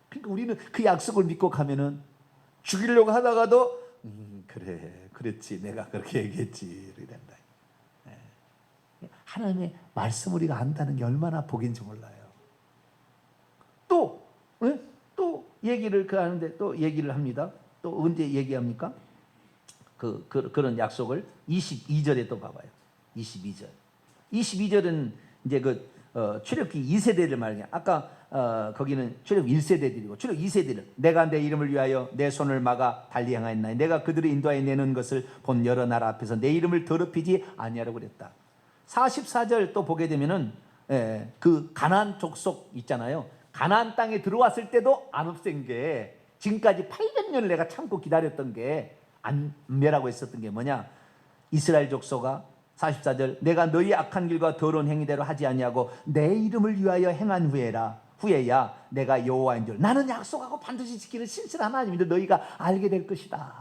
그러니까 우리는 그 약속을 믿고 가면은 죽이려고 하다가도 그래 그랬지 내가 그렇게 얘기했지 이렇게 된다. 하나님의 말씀 우리가 안다는 게 얼마나 복인지 몰라요. 또, 또 얘기를 하는데 또 얘기를 합니다. 또 언제 얘기합니까? 그런 약속을 22절에 또 봐봐요. 22절. 22절은 이제 출애굽기 2세대를 말해요. 아까 거기는 출애굽 1세대들이고 출애굽 2세대를 내가 내 이름을 위하여 내 손을 막아 달리 향하였나니 내가 그들을 인도하여 내는 것을 본 여러 나라 앞에서 내 이름을 더럽히지 아니하라고 그랬다. 44절 또 보게 되면은 그 가나안 족속 있잖아요. 가나안 땅에 들어왔을 때도 안 없앤 게 지금까지 800년을 내가 참고 기다렸던 게 안 멸하고 있었던 게 뭐냐? 이스라엘 족속아 44절 내가 너희 악한 길과 더러운 행위대로 하지 아니하고 내 이름을 위하여 행한 후에야 내가 여호와인 줄 나는 약속하고 반드시 지키는 신실한 하나님인데 너희가 알게 될 것이다.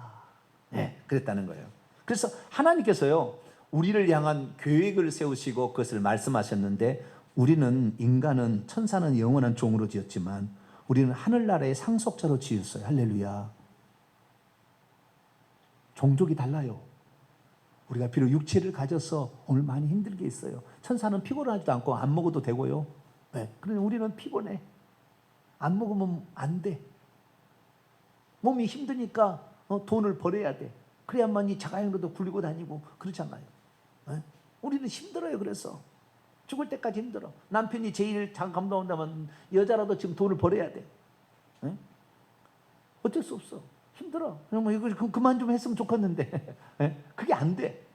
그랬다는 거예요. 그래서 하나님께서요 우리를 향한 계획을 세우시고 그것을 말씀하셨는데 우리는 인간은 천사는 영원한 종으로 지었지만 우리는 하늘나라의 상속자로 지었어요. 할렐루야. 종족이 달라요. 우리가 비록 육체를 가져서 오늘 많이 힘들게 있어요. 천사는 피곤하지도 않고 안 먹어도 되고요. 그런데 우리는 피곤해. 안 먹으면 안 돼. 몸이 힘드니까 돈을 벌어야 돼. 그래야만 이 자가용으로도 굴리고 다니고 그렇잖아요. 우리는 힘들어요. 그래서 죽을 때까지 힘들어. 남편이 제일 장 감당한다면 여자라도 지금 돈을 벌어야 돼. 어쩔 수 없어. 힘들어. 뭐 이거 그만 좀 했으면 좋겠는데 그게 안 돼.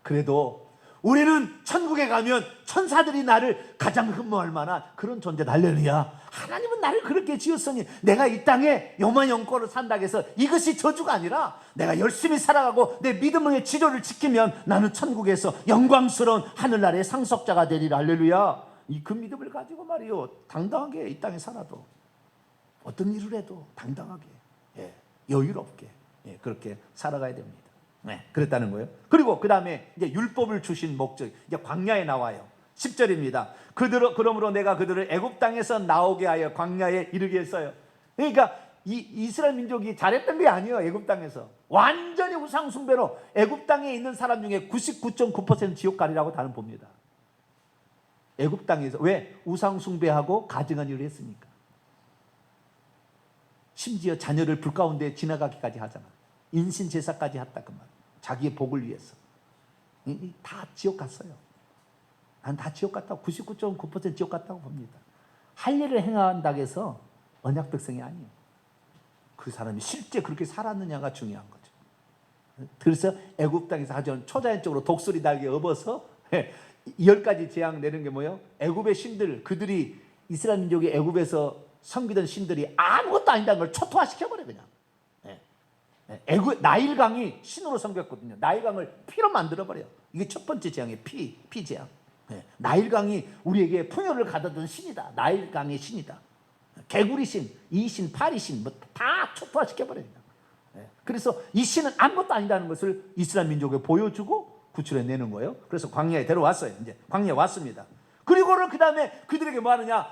그래도 우리는 천국에 가면 천사들이 나를 가장 흠모할 만한 그런 존재다. 할렐루야. 하나님은 나를 그렇게 지었으니 내가 이 땅에 요만영권을 산다고 해서 이것이 저주가 아니라 내가 열심히 살아가고 내 믿음의 지조를 지키면 나는 천국에서 영광스러운 하늘나라의 상속자가 되리라. 할렐루야. 그 믿음을 가지고 말이요 당당하게 이 땅에 살아도 어떤 일을 해도 당당하게 여유롭게 그렇게 살아가야 됩니다. 그랬다는 거예요. 그리고 그 다음에 이제 율법을 주신 목적 이제 광야에 나와요. 10절입니다. 그러므로 내가 그들을 애굽 땅에서 나오게 하여 광야에 이르게 했어요. 그러니까 이스라엘 민족이 잘했던 게 아니에요. 애굽 땅에서 완전히 우상 숭배로 애굽 땅에 있는 사람 중에 99.9% 지옥 가리라고 다는 봅니다. 애굽 땅에서 왜 우상 숭배하고 가증한 일을 했습니까? 심지어 자녀를 불 가운데 지나가기까지 하잖아. 인신 제사까지 했다 그 말. 자기의 복을 위해서. 다 지옥 갔어요. 난 다 지옥 갔다고 99.9% 지옥 갔다고 봅니다. 할 일을 행한다고 해서 언약 백성이 아니에요. 그 사람이 실제 그렇게 살았느냐가 중요한 거죠. 그래서 애굽 땅에서 아주 초자연적으로 독수리 날개 업어서 10가지 재앙 내는 게 뭐예요? 애굽의 신들 그들이 이스라엘 민족이 애굽에서 섬기던 신들이 아무것도 아니다는 걸 초토화시켜버려 그냥. 나일강이 신으로 섬겼거든요. 나일강을 피로 만들어버려요. 이게 첫 번째 재앙이에요. 피 재앙. 나일강이 우리에게 풍요를 가져던 신이다. 나일강의 신이다. 개구리 신, 이신, 파리신 뭐 다 초토화시켜버려요. 그래서 이 신은 아무것도 아니다는 것을 이스라엘 민족에 보여주고 구출해내는 거예요. 그래서 광야에 데려왔어요. 이제 광야에 왔습니다. 그리고는 그 다음에 그들에게 뭐 하느냐?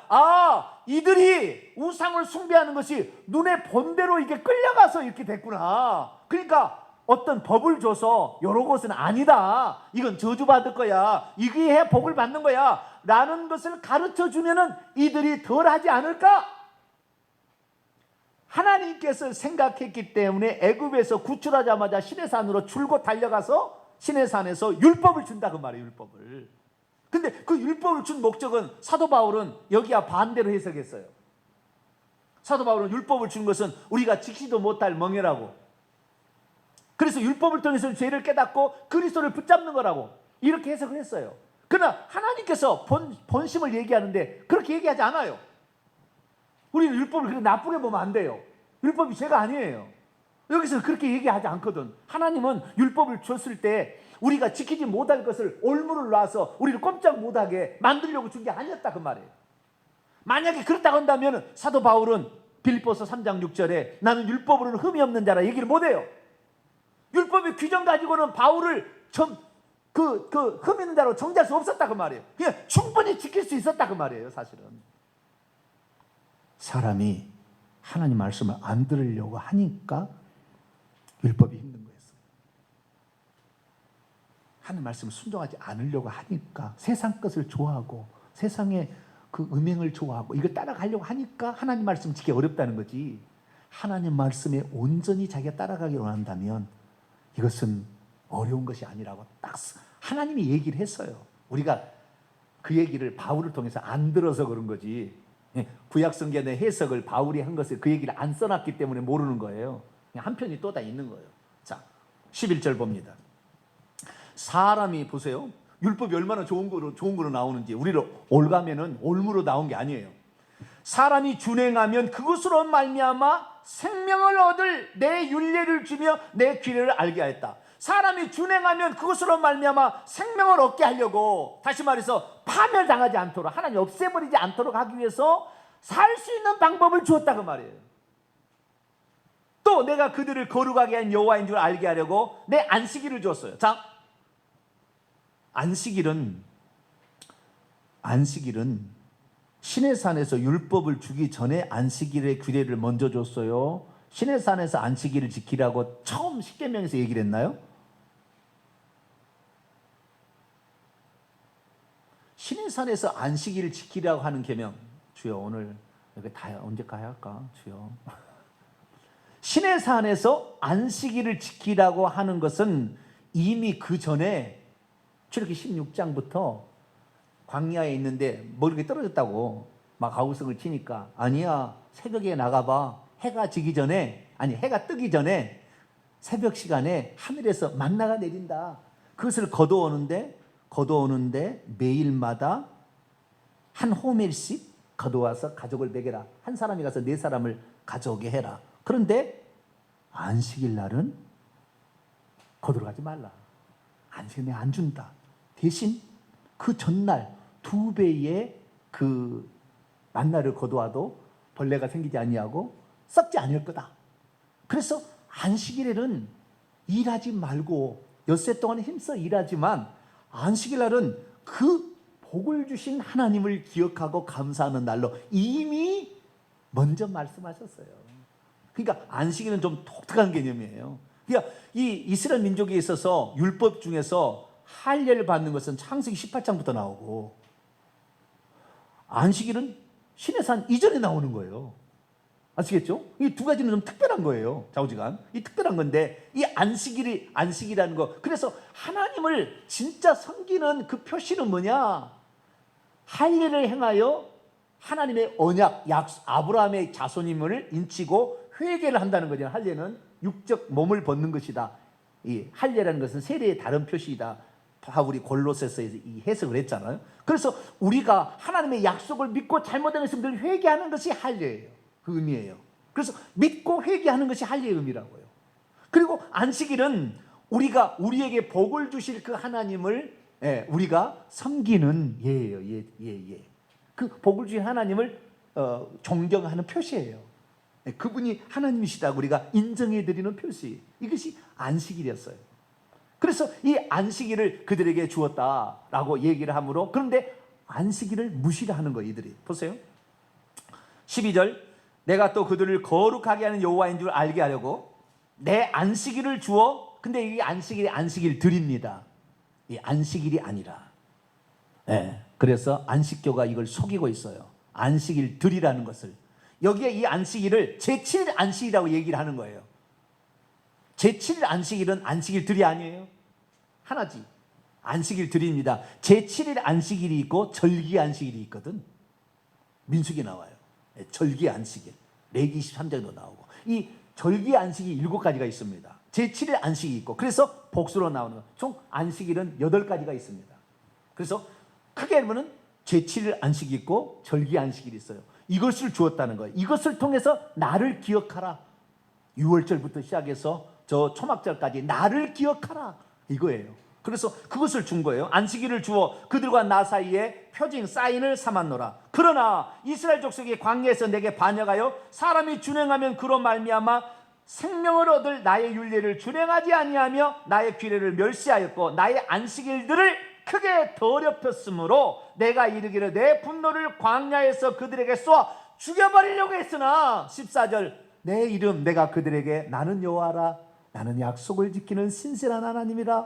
이들이 우상을 숭배하는 것이 눈에 본 대로 이게 끌려가서 이렇게 됐구나. 그러니까 어떤 법을 줘서 여러 것은 아니다. 이건 저주받을 거야. 이게 해 복을 받는 거야. 라는 것을 가르쳐 주면은 이들이 덜 하지 않을까? 하나님께서 생각했기 때문에 애굽에서 구출하자마자 시내산으로 줄곧 달려가서 시내산에서 율법을 준다 그 말이에요. 율법을. 근데 그 율법을 준 목적은 사도 바울은 여기와 반대로 해석했어요. 사도 바울은 율법을 준 것은 우리가 지키지도 못할 멍에라고. 그래서 율법을 통해서 죄를 깨닫고 그리스도를 붙잡는 거라고 이렇게 해석을 했어요. 그러나 하나님께서 본심을 얘기하는데 그렇게 얘기하지 않아요. 우리는 율법을 그렇게 나쁘게 보면 안 돼요. 율법이 죄가 아니에요. 여기서 그렇게 얘기하지 않거든. 하나님은 율법을 줬을 때 우리가 지키지 못할 것을 올무를 놔서 우리를 꼼짝 못하게 만들려고 준 게 아니었다 그 말이에요. 만약에 그렇다고 한다면 사도 바울은 빌립보서 3장 6절에 나는 율법으로는 흠이 없는 자라 얘기를 못해요. 율법의 규정 가지고는 바울을 흠 있는 자로 정죄할 수 없었다 그 말이에요. 그냥 충분히 지킬 수 있었다 그 말이에요. 사실은 사람이 하나님 말씀을 안 들으려고 하니까 율법이 힘든 거였어요. 하는 말씀을 순종하지 않으려고 하니까, 세상 것을 좋아하고 세상의 그 음행을 좋아하고 이걸 따라가려고 하니까 하나님 말씀 지키기 어렵다는 거지. 하나님 말씀에 온전히 자기가 따라가기 원한다면 이것은 어려운 것이 아니라고 딱 하나님이 얘기를 했어요. 우리가 그 얘기를 바울을 통해서 안 들어서 그런 거지. 구약 성경의 해석을 바울이 한 것을 그 얘기를 안 써놨기 때문에 모르는 거예요. 그냥 한편이 또 다 있는 거예요. 자, 11절 봅니다. 사람이 보세요. 율법이 얼마나 좋은 거로 나오는지. 우리를 올가면은 올무로 나온 게 아니에요. 사람이 준행하면 그것으로 말미암아 생명을 얻을 내 율례를 주며 내 규례를 알게 하였다. 사람이 준행하면 그것으로 말미암아 생명을 얻게 하려고, 다시 말해서 파멸당하지 않도록, 하나님 없애버리지 않도록 하기 위해서 살 수 있는 방법을 주었다 그 말이에요. 또 내가 그들을 거룩하게 한 여호와인 줄 알게 하려고 내 안식일을 주었어요. 자, 안식일은 시내산에서 율법을 주기 전에 안식일의 규례를 먼저 줬어요. 시내산에서 안식일을 지키라고 처음 십계명에서 얘기를 했나요? 시내산에서 안식일을 지키라고 하는 계명, 주여 오늘 여기 다 언제 가야 할까 주여. 시내산에서 안식일을 지키라고 하는 것은 이미 그 전에 출애굽기 16장부터 광야에 있는데 멀리 떨어졌다고 막 아우성을 치니까, 아니야 새벽에 나가봐. 해가 지기 전에, 아니 해가 뜨기 전에 새벽 시간에 하늘에서 만나가 내린다. 그것을 거두어오는데 매일마다 한 호멜씩 거두어와서 가족을 먹여라. 한 사람이 가서 네 사람을 가져오게 해라. 그런데 안식일 날은 거두러 가지 말라. 안식일 내가 안 준다. 대신 그 전날 2배의 그 만나를 거두어도 벌레가 생기지 아니하고 썩지 않을 거다. 그래서 안식일에는 일하지 말고 엿새 동안 힘써 일하지만 안식일 날은 그 복을 주신 하나님을 기억하고 감사하는 날로 이미 먼저 말씀하셨어요. 그러니까 안식일은 좀 독특한 개념이에요. 그러니까 이 이스라엘 민족에 있어서 율법 중에서 할례를 받는 것은 창세기 18장부터 나오고, 안식일은 시내산 이전에 나오는 거예요. 아시겠죠? 이 두 가지는 좀 특별한 거예요. 좌우지간 이 특별한 건데, 이 안식이라는 거, 그래서 하나님을 진짜 섬기는 그 표시는 뭐냐? 할례를 행하여 하나님의 언약, 아브라함의 자손임을 인치고 회개를 한다는 거죠. 할례는 육적 몸을 벗는 것이다. 이 할례라는 것은 세례의 다른 표시이다. 바울이 골로새서에서 이 해석을 했잖아요. 그래서 우리가 하나님의 약속을 믿고 잘못된 것을 늘 회개하는 것이 할례예요. 그 의미예요. 그래서 믿고 회개하는 것이 할례의 의미라고요. 그리고 안식일은 우리가 우리에게 복을 주실 그 하나님을 우리가 섬기는 예예요. 예. 그 복을 주신 하나님을 존경하는 표시예요. 그분이 하나님이시다고 우리가 인정해드리는 표시. 이것이 안식일이었어요. 그래서 이 안식일을 그들에게 주었다라고 얘기를 하므로, 그런데 안식일을 무시를 하는 거예요. 이들이. 보세요. 12절, 내가 또 그들을 거룩하게 하는 여호와인 줄 알게 하려고 내 안식일을 주어, 근데 이 안식일들입니다. 이 안식일이 아니라. 그래서 안식교가 이걸 속이고 있어요. 안식일들이라는 것을. 여기에 이 안식일을 제7일 안식이라고 얘기를 하는 거예요. 제7일 안식일은 안식일들이 아니에요. 하나지. 안식일들입니다. 제7일 안식일이 있고 절기 안식일이 있거든. 민수기 나와요. 절기 안식일. 레기 23장도 나오고. 이 절기 안식이 7가지가 있습니다. 제7일 안식이 있고, 그래서 복수로 나오는 거. 총 안식일은 8가지가 있습니다. 그래서 크게 보면 제7일 안식이 있고 절기 안식일이 있어요. 이것을 주었다는 거예요. 이것을 통해서 나를 기억하라. 6월절부터 시작해서 저 초막절까지 나를 기억하라. 이거예요. 그래서 그것을 준 거예요. 안식일을 주어 그들과 나 사이에 표징 사인을 삼았노라. 그러나 이스라엘 족속이 광야에서 내게 반역하여 사람이 준행하면 그로 말미암아 생명을 얻을 나의 율례를 준행하지 아니하며 나의 규례를 멸시하였고 나의 안식일들을 크게 더럽혔으므로 내가 이르기를 내 분노를 광야에서 그들에게 쏘아 죽여버리려고 했으나 14절, 내 이름 내가 그들에게 나는 여호와라, 나는 약속을 지키는 신실한 하나님이라.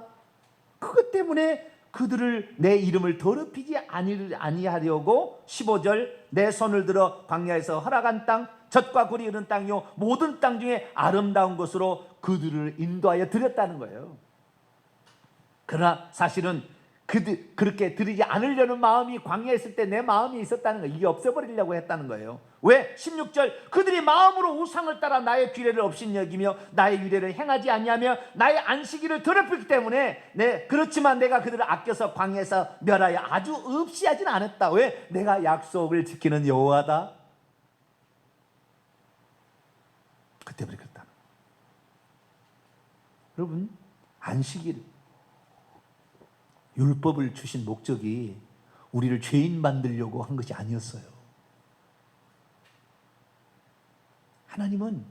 그것 때문에 그들을 내 이름을 더럽히지 아니하려고 15절 내 손을 들어 광야에서 허락한 땅 젖과 꿀이 흐르는 땅이요 모든 땅 중에 아름다운 곳으로 그들을 인도하여 드렸다는 거예요. 그러나 사실은 그렇게 드리지 않으려는 마음이 광야에 있을 때 내 마음이 있었다는 거예요. 이게 없애버리려고 했다는 거예요. 왜? 16절 그들이 마음으로 우상을 따라 나의 규례를 없인 여기며 나의 규례를 행하지 아니하며 나의 안식일을 더럽히기 때문에 그렇지만 내가 그들을 아껴서 광야에서 멸하여 아주 없이 하진 않았다. 왜? 내가 약속을 지키는 여호와다. 그 때문에 그랬다. 여러분, 안식일 율법을 주신 목적이 우리를 죄인 만들려고 한 것이 아니었어요. 하나님은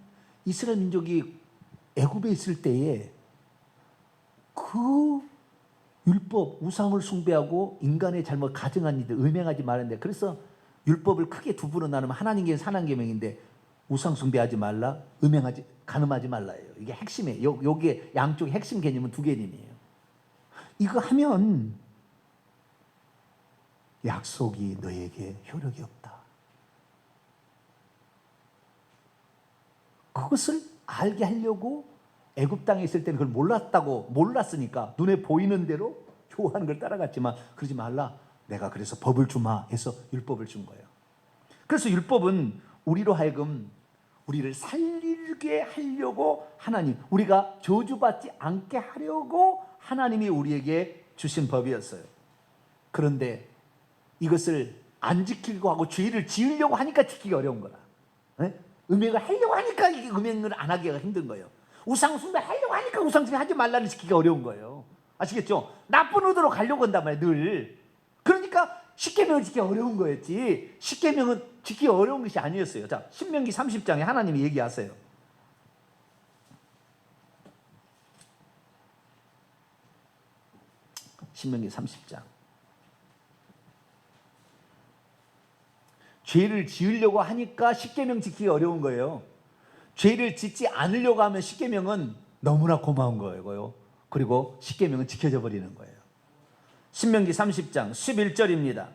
이스라엘 민족이 애굽에 있을 때에 그 율법, 우상을 숭배하고 인간의 잘못 가증한 일들 음행하지 말았는데, 그래서 율법을 크게 두 부로 나누면 하나님께 산한 계명인데 우상 숭배하지 말라, 간음하지 말라예요. 이게 핵심이에요. 여기에 양쪽 핵심 개념은 두 개념이에요. 이거 하면 약속이 너에게 효력이 없다. 그것을 알게 하려고 애굽 땅에 있을 때는 그걸 몰랐으니까 눈에 보이는 대로 좋아하는 걸 따라갔지만 그러지 말라. 내가 그래서 법을 주마 해서 율법을 준 거예요. 그래서 율법은 우리로 하여금 우리를 살리게 하려고 우리가 저주받지 않게 하려고 하나님이 우리에게 주신 법이었어요. 그런데 이것을 안 지키려고 하고 죄를 지으려고 하니까 지키기 어려운 거라. 음행을 하려고 하니까 이게 음행을 안 하기가 힘든 거예요. 우상 숭배 하려고 하니까 우상 숭배 하지 말라는 지키기 어려운 거예요. 아시겠죠? 나쁜 의도로 가려고 한단 말이에요, 늘. 그러니까 십계명을 지키기 어려운 거였지 십계명은 지키기 어려운 것이 아니었어요. 자, 신명기 30장에 하나님이 얘기하세요. 신명기 30장. 죄를 지으려고 하니까 십계명 지키기 어려운 거예요. 죄를 짓지 않으려고 하면 십계명은 너무나 고마운 거예요. 그리고 십계명은 지켜져 버리는 거예요. 신명기 30장 11절입니다.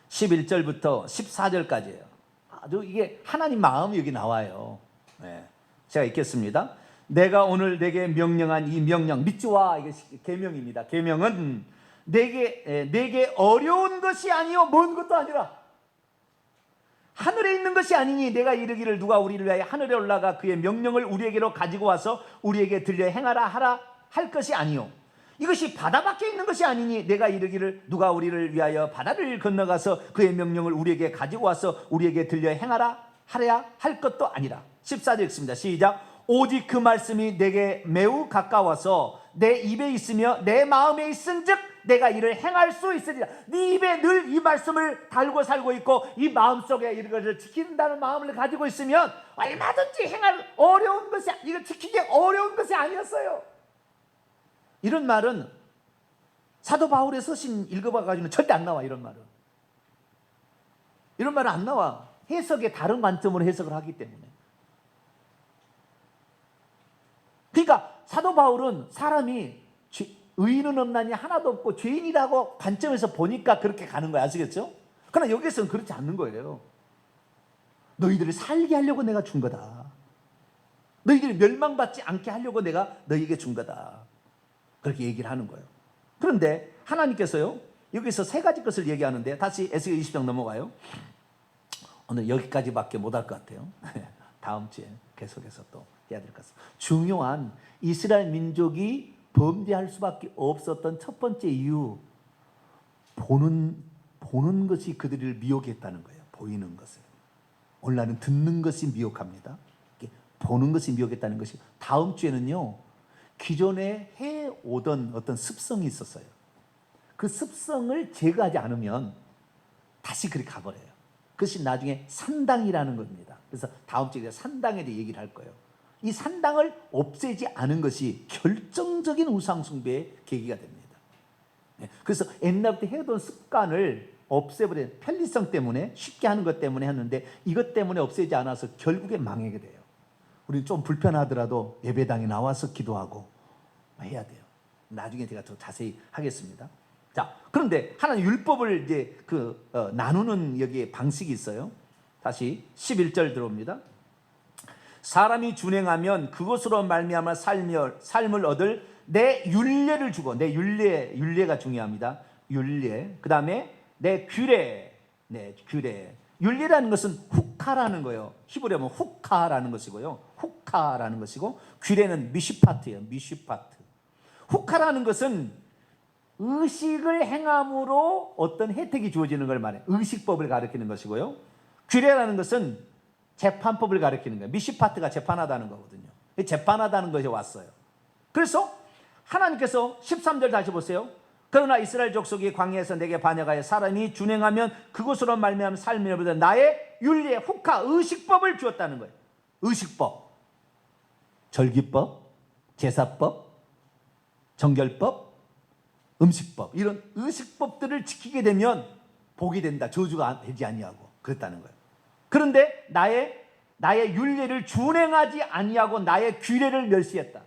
11절부터 14절까지예요. 아주 이게 하나님 마음이 여기 나와요. 제가 읽겠습니다. 내가 오늘 내게 명령한 이 명령, 믹즈와 이게 계명입니다. 계명은 내게 어려운 것이 아니요 먼 것도 아니라 하늘에 있는 것이 아니니 내가 이르기를 누가 우리를 위하여 하늘에 올라가 그의 명령을 우리에게로 가지고 와서 우리에게 들려 행하라 하라 할 것이 아니요 이것이 바다 밖에 있는 것이 아니니 내가 이르기를 누가 우리를 위하여 바다를 건너가서 그의 명령을 우리에게 가지고 와서 우리에게 들려 행하라 하랴 할 것도 아니라. 14절 읽습니다. 시작. 오직 그 말씀이 내게 매우 가까워서 내 입에 있으며 내 마음에 있은즉 내가 이를 행할 수 있으리라. 네 입에 늘 이 말씀을 달고 살고 있고 이 마음속에 이런 것을 지킨다는 마음을 가지고 있으면 얼마든지 행할 어려운 것이, 이거 지키기 어려운 것이 아니었어요. 이런 말은 사도 바울의 서신 읽어봐가지고는 절대 안 나와. 이런 말은 안 나와. 해석에 다른 관점으로 해석을 하기 때문에. 그러니까 사도 바울은 사람이 의인은 없나니 하나도 없고 죄인이라고 관점에서 보니까 그렇게 가는 거야. 아시겠죠? 그러나 여기서는 그렇지 않는 거예요. 너희들을 살게 하려고 내가 준 거다. 너희들이 멸망받지 않게 하려고 내가 너희에게 준 거다. 그렇게 얘기를 하는 거예요. 그런데 하나님께서요, 여기서 세 가지 것을 얘기하는데, 다시 에스겔 20장 넘어가요. 오늘 여기까지밖에 못할 것 같아요. 다음 주에 계속해서 또 해야 될 것 같습니다. 중요한 이스라엘 민족이 범죄할 수밖에 없었던 첫 번째 이유, 보는 것이 그들을 미혹했다는 거예요. 보이는 것을. 오늘날은 듣는 것이 미혹합니다. 보는 것이 미혹했다는 것이. 다음 주에는요, 기존에 해오던 어떤 습성이 있었어요. 그 습성을 제거하지 않으면 다시 그렇게 가버려요. 그것이 나중에 산당이라는 겁니다. 그래서 다음 주에 산당에 대해 얘기를 할 거예요. 이 산당을 없애지 않은 것이 결정적인 우상숭배의 계기가 됩니다. 그래서 옛날부터 해오던 습관을 없애버린 편리성 때문에, 쉽게 하는 것 때문에 했는데, 이것 때문에 없애지 않아서 결국에 망하게 돼요. 우리는 좀 불편하더라도 예배당에 나와서 기도하고 해야 돼요. 나중에 제가 더 자세히 하겠습니다. 자, 그런데 하나님 율법을 이제 나누는 여기에 방식이 있어요. 다시 11절 들어옵니다. 사람이 준행하면 그것으로 말미암아 삶을 얻을 내 율례를 주고, 내 율례가 중요합니다. 율례. 그 다음에 내 규례. 율례라는 것은 후카라는 거예요. 히브리어 하면 후카라는 것이고요. 후카라는 것이고, 규례는 미슈파트예요. 미슈파트. 후카라는 것은 의식을 행함으로 어떤 혜택이 주어지는 걸 말해요. 의식법을 가리키는 것이고요. 규례라는 것은 재판법을 가리키는 거예요. 미슈파트가 재판하다는 거거든요. 재판하다는 것이 왔어요. 그래서 하나님께서 13절 다시 보세요. 그러나 이스라엘 족속이 광야에서 내게 반역하여 사람이 준행하면 그것으로 말미암아 삶을 얻을 나의 율례, 후카, 의식법을 주었다는 거예요. 의식법, 절기법, 제사법, 정결법, 음식법, 이런 의식법들을 지키게 되면 복이 된다. 저주가 되지 아니하고 그랬다는 거예요. 그런데 나의 율례를 준행하지 아니하고 나의 규례를 멸시했다.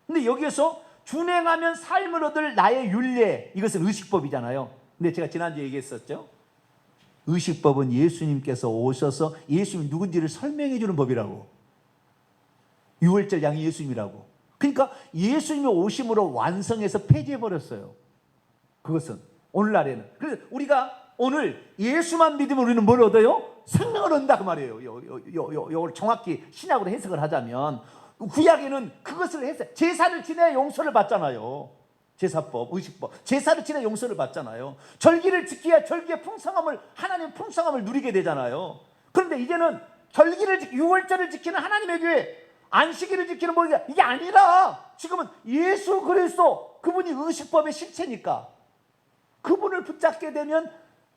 근데 여기에서 준행하면 삶을 얻을 나의 율례, 이것은 의식법이잖아요. 근데 제가 지난주에 얘기했었죠. 의식법은 예수님께서 오셔서 예수님이 누군지를 설명해 주는 법이라고. 유월절 양이 예수님이라고. 그러니까 예수님이 오심으로 완성해서 폐지해 버렸어요. 그것은 오늘날에는. 그래서 우리가 오늘 예수만 믿으면 우리는 뭘 얻어요? 생명을 얻는다 그 말이에요. 이걸 정확히 신약으로 해석을 하자면, 구약에는 그것을 했어요. 제사를 지내야 용서를 받잖아요. 제사법, 의식법. 제사를 지내야 용서를 받잖아요. 절기를 지켜야 절기의 풍성함을, 하나님의 풍성함을 누리게 되잖아요. 그런데 이제는 절기를, 유월절을 지키는 하나님의 교회, 안식일을 지키는 뭐 이게 아니라 지금은 예수 그리스도, 그분이 의식법의 실체니까 그분을 붙잡게 되면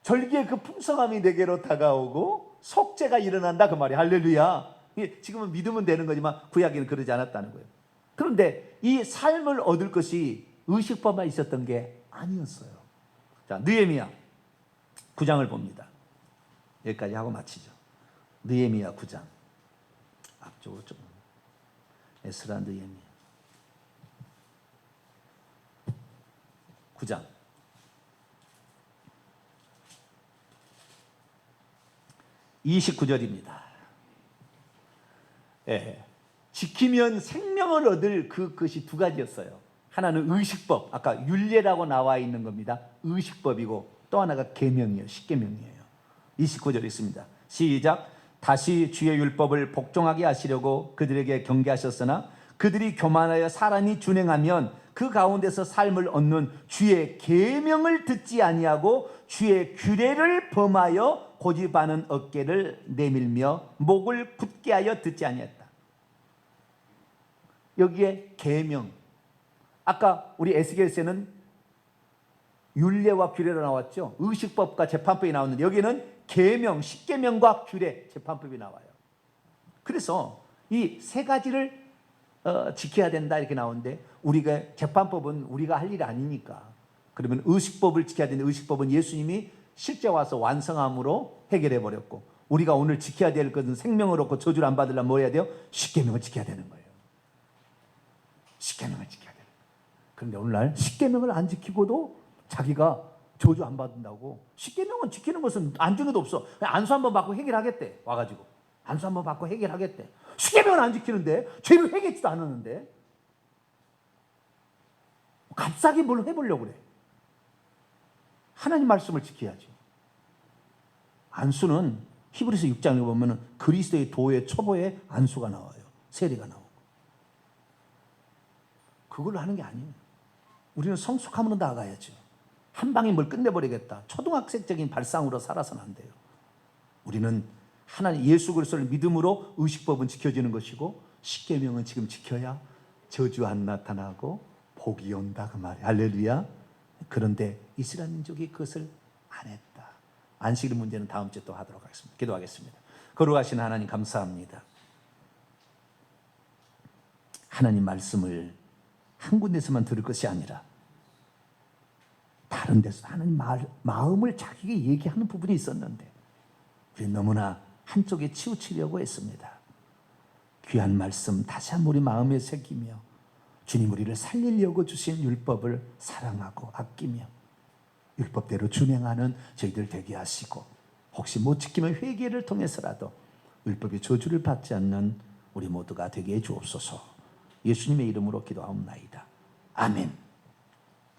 절기의 그 풍성함이 내게로 다가오고 속죄가 일어난다 그 말이에요. 할렐루야. 지금은 믿으면 되는 거지만 구약에는 그러지 않았다는 거예요. 그런데 이 삶을 얻을 것이 의식법만 있었던 게 아니었어요. 자, 느헤미야 9장을 봅니다. 여기까지 하고 마치죠. 느헤미야 9장. 앞쪽으로 좀. 에스라, 느헤미야 9장 29절입니다. 예, 지키면 생명을 얻을 그것이 두 가지였어요. 하나는 의식법, 아까 율례라고 나와 있는 겁니다. 의식법이고 또 하나가 계명이에요. 십계명이에요. 29절 있습니다. 시작. 다시 주의 율법을 복종하게 하시려고 그들에게 경계하셨으나 그들이 교만하여 사람이 준행하면 그 가운데서 삶을 얻는 주의 계명을 듣지 아니하고 주의 규례를 범하여 고집하는 어깨를 내밀며 목을 굳게 하여 듣지 아니했다. 여기에 계명. 아까 우리 에스겔서는 율례와 규례로 나왔죠. 의식법과 재판법이 나오는데 여기는 계명, 십계명과 규례, 재판법이 나와요. 그래서 이 세 가지를 지켜야 된다 이렇게 나오는데, 우리가 재판법은 우리가 할 일이 아니니까, 그러면 의식법을 지켜야 되는데 의식법은 예수님이 실제 와서 완성함으로 해결해 버렸고, 우리가 오늘 지켜야 될 것은 생명을 얻고 저주를 안 받으려면 뭐 해야 돼요? 십계명을 지켜야 되는 거예요. 십계명을 지켜야 돼요. 그런데 오늘날 십계명을 안 지키고도 자기가 저주 안 받는다고. 십계명은 지키는 것은 안중에도 없어. 그냥 안수 한번 받고 해결하겠대. 와가지고 안수 한번 받고 해결하겠대. 십계명은 안 지키는데, 죄를 회개했지도 않았는데 갑자기 뭘 해보려고 그래. 하나님 말씀을 지켜야지. 안수는 히브리서 6장에 보면 그리스도의 도의 초보에 안수가 나와요. 세례가 나오고. 그걸로 하는 게 아니에요. 우리는 성숙함으로 나아가야죠. 한 방에 뭘 끝내버리겠다, 초등학생적인 발상으로 살아서는 안 돼요. 우리는 하나님 예수 그리스도를 믿음으로 의식법은 지켜지는 것이고, 십계명은 지금 지켜야 저주 안 나타나고 복이 온다 그 말이에요. 할렐루야. 그런데 이스라엘 민족이 그것을 안 했다. 안식일 문제는 다음 주에 또 하도록 하겠습니다. 기도하겠습니다. 거룩하신 하나님 감사합니다. 하나님 말씀을 한 군데서만 들을 것이 아니라 다른 데서 하나님 마음을 자기에게 얘기하는 부분이 있었는데 우리 너무나 한쪽에 치우치려고 했습니다. 귀한 말씀 다시 한번 우리 마음에 새기며 주님 우리를 살리려고 주신 율법을 사랑하고 아끼며 율법대로 준행하는 저희들 되게 하시고, 혹시 못 지키면 회개를 통해서라도 율법의 저주를 받지 않는 우리 모두가 되게 해 주옵소서. 예수님의 이름으로 기도하옵나이다. 아멘.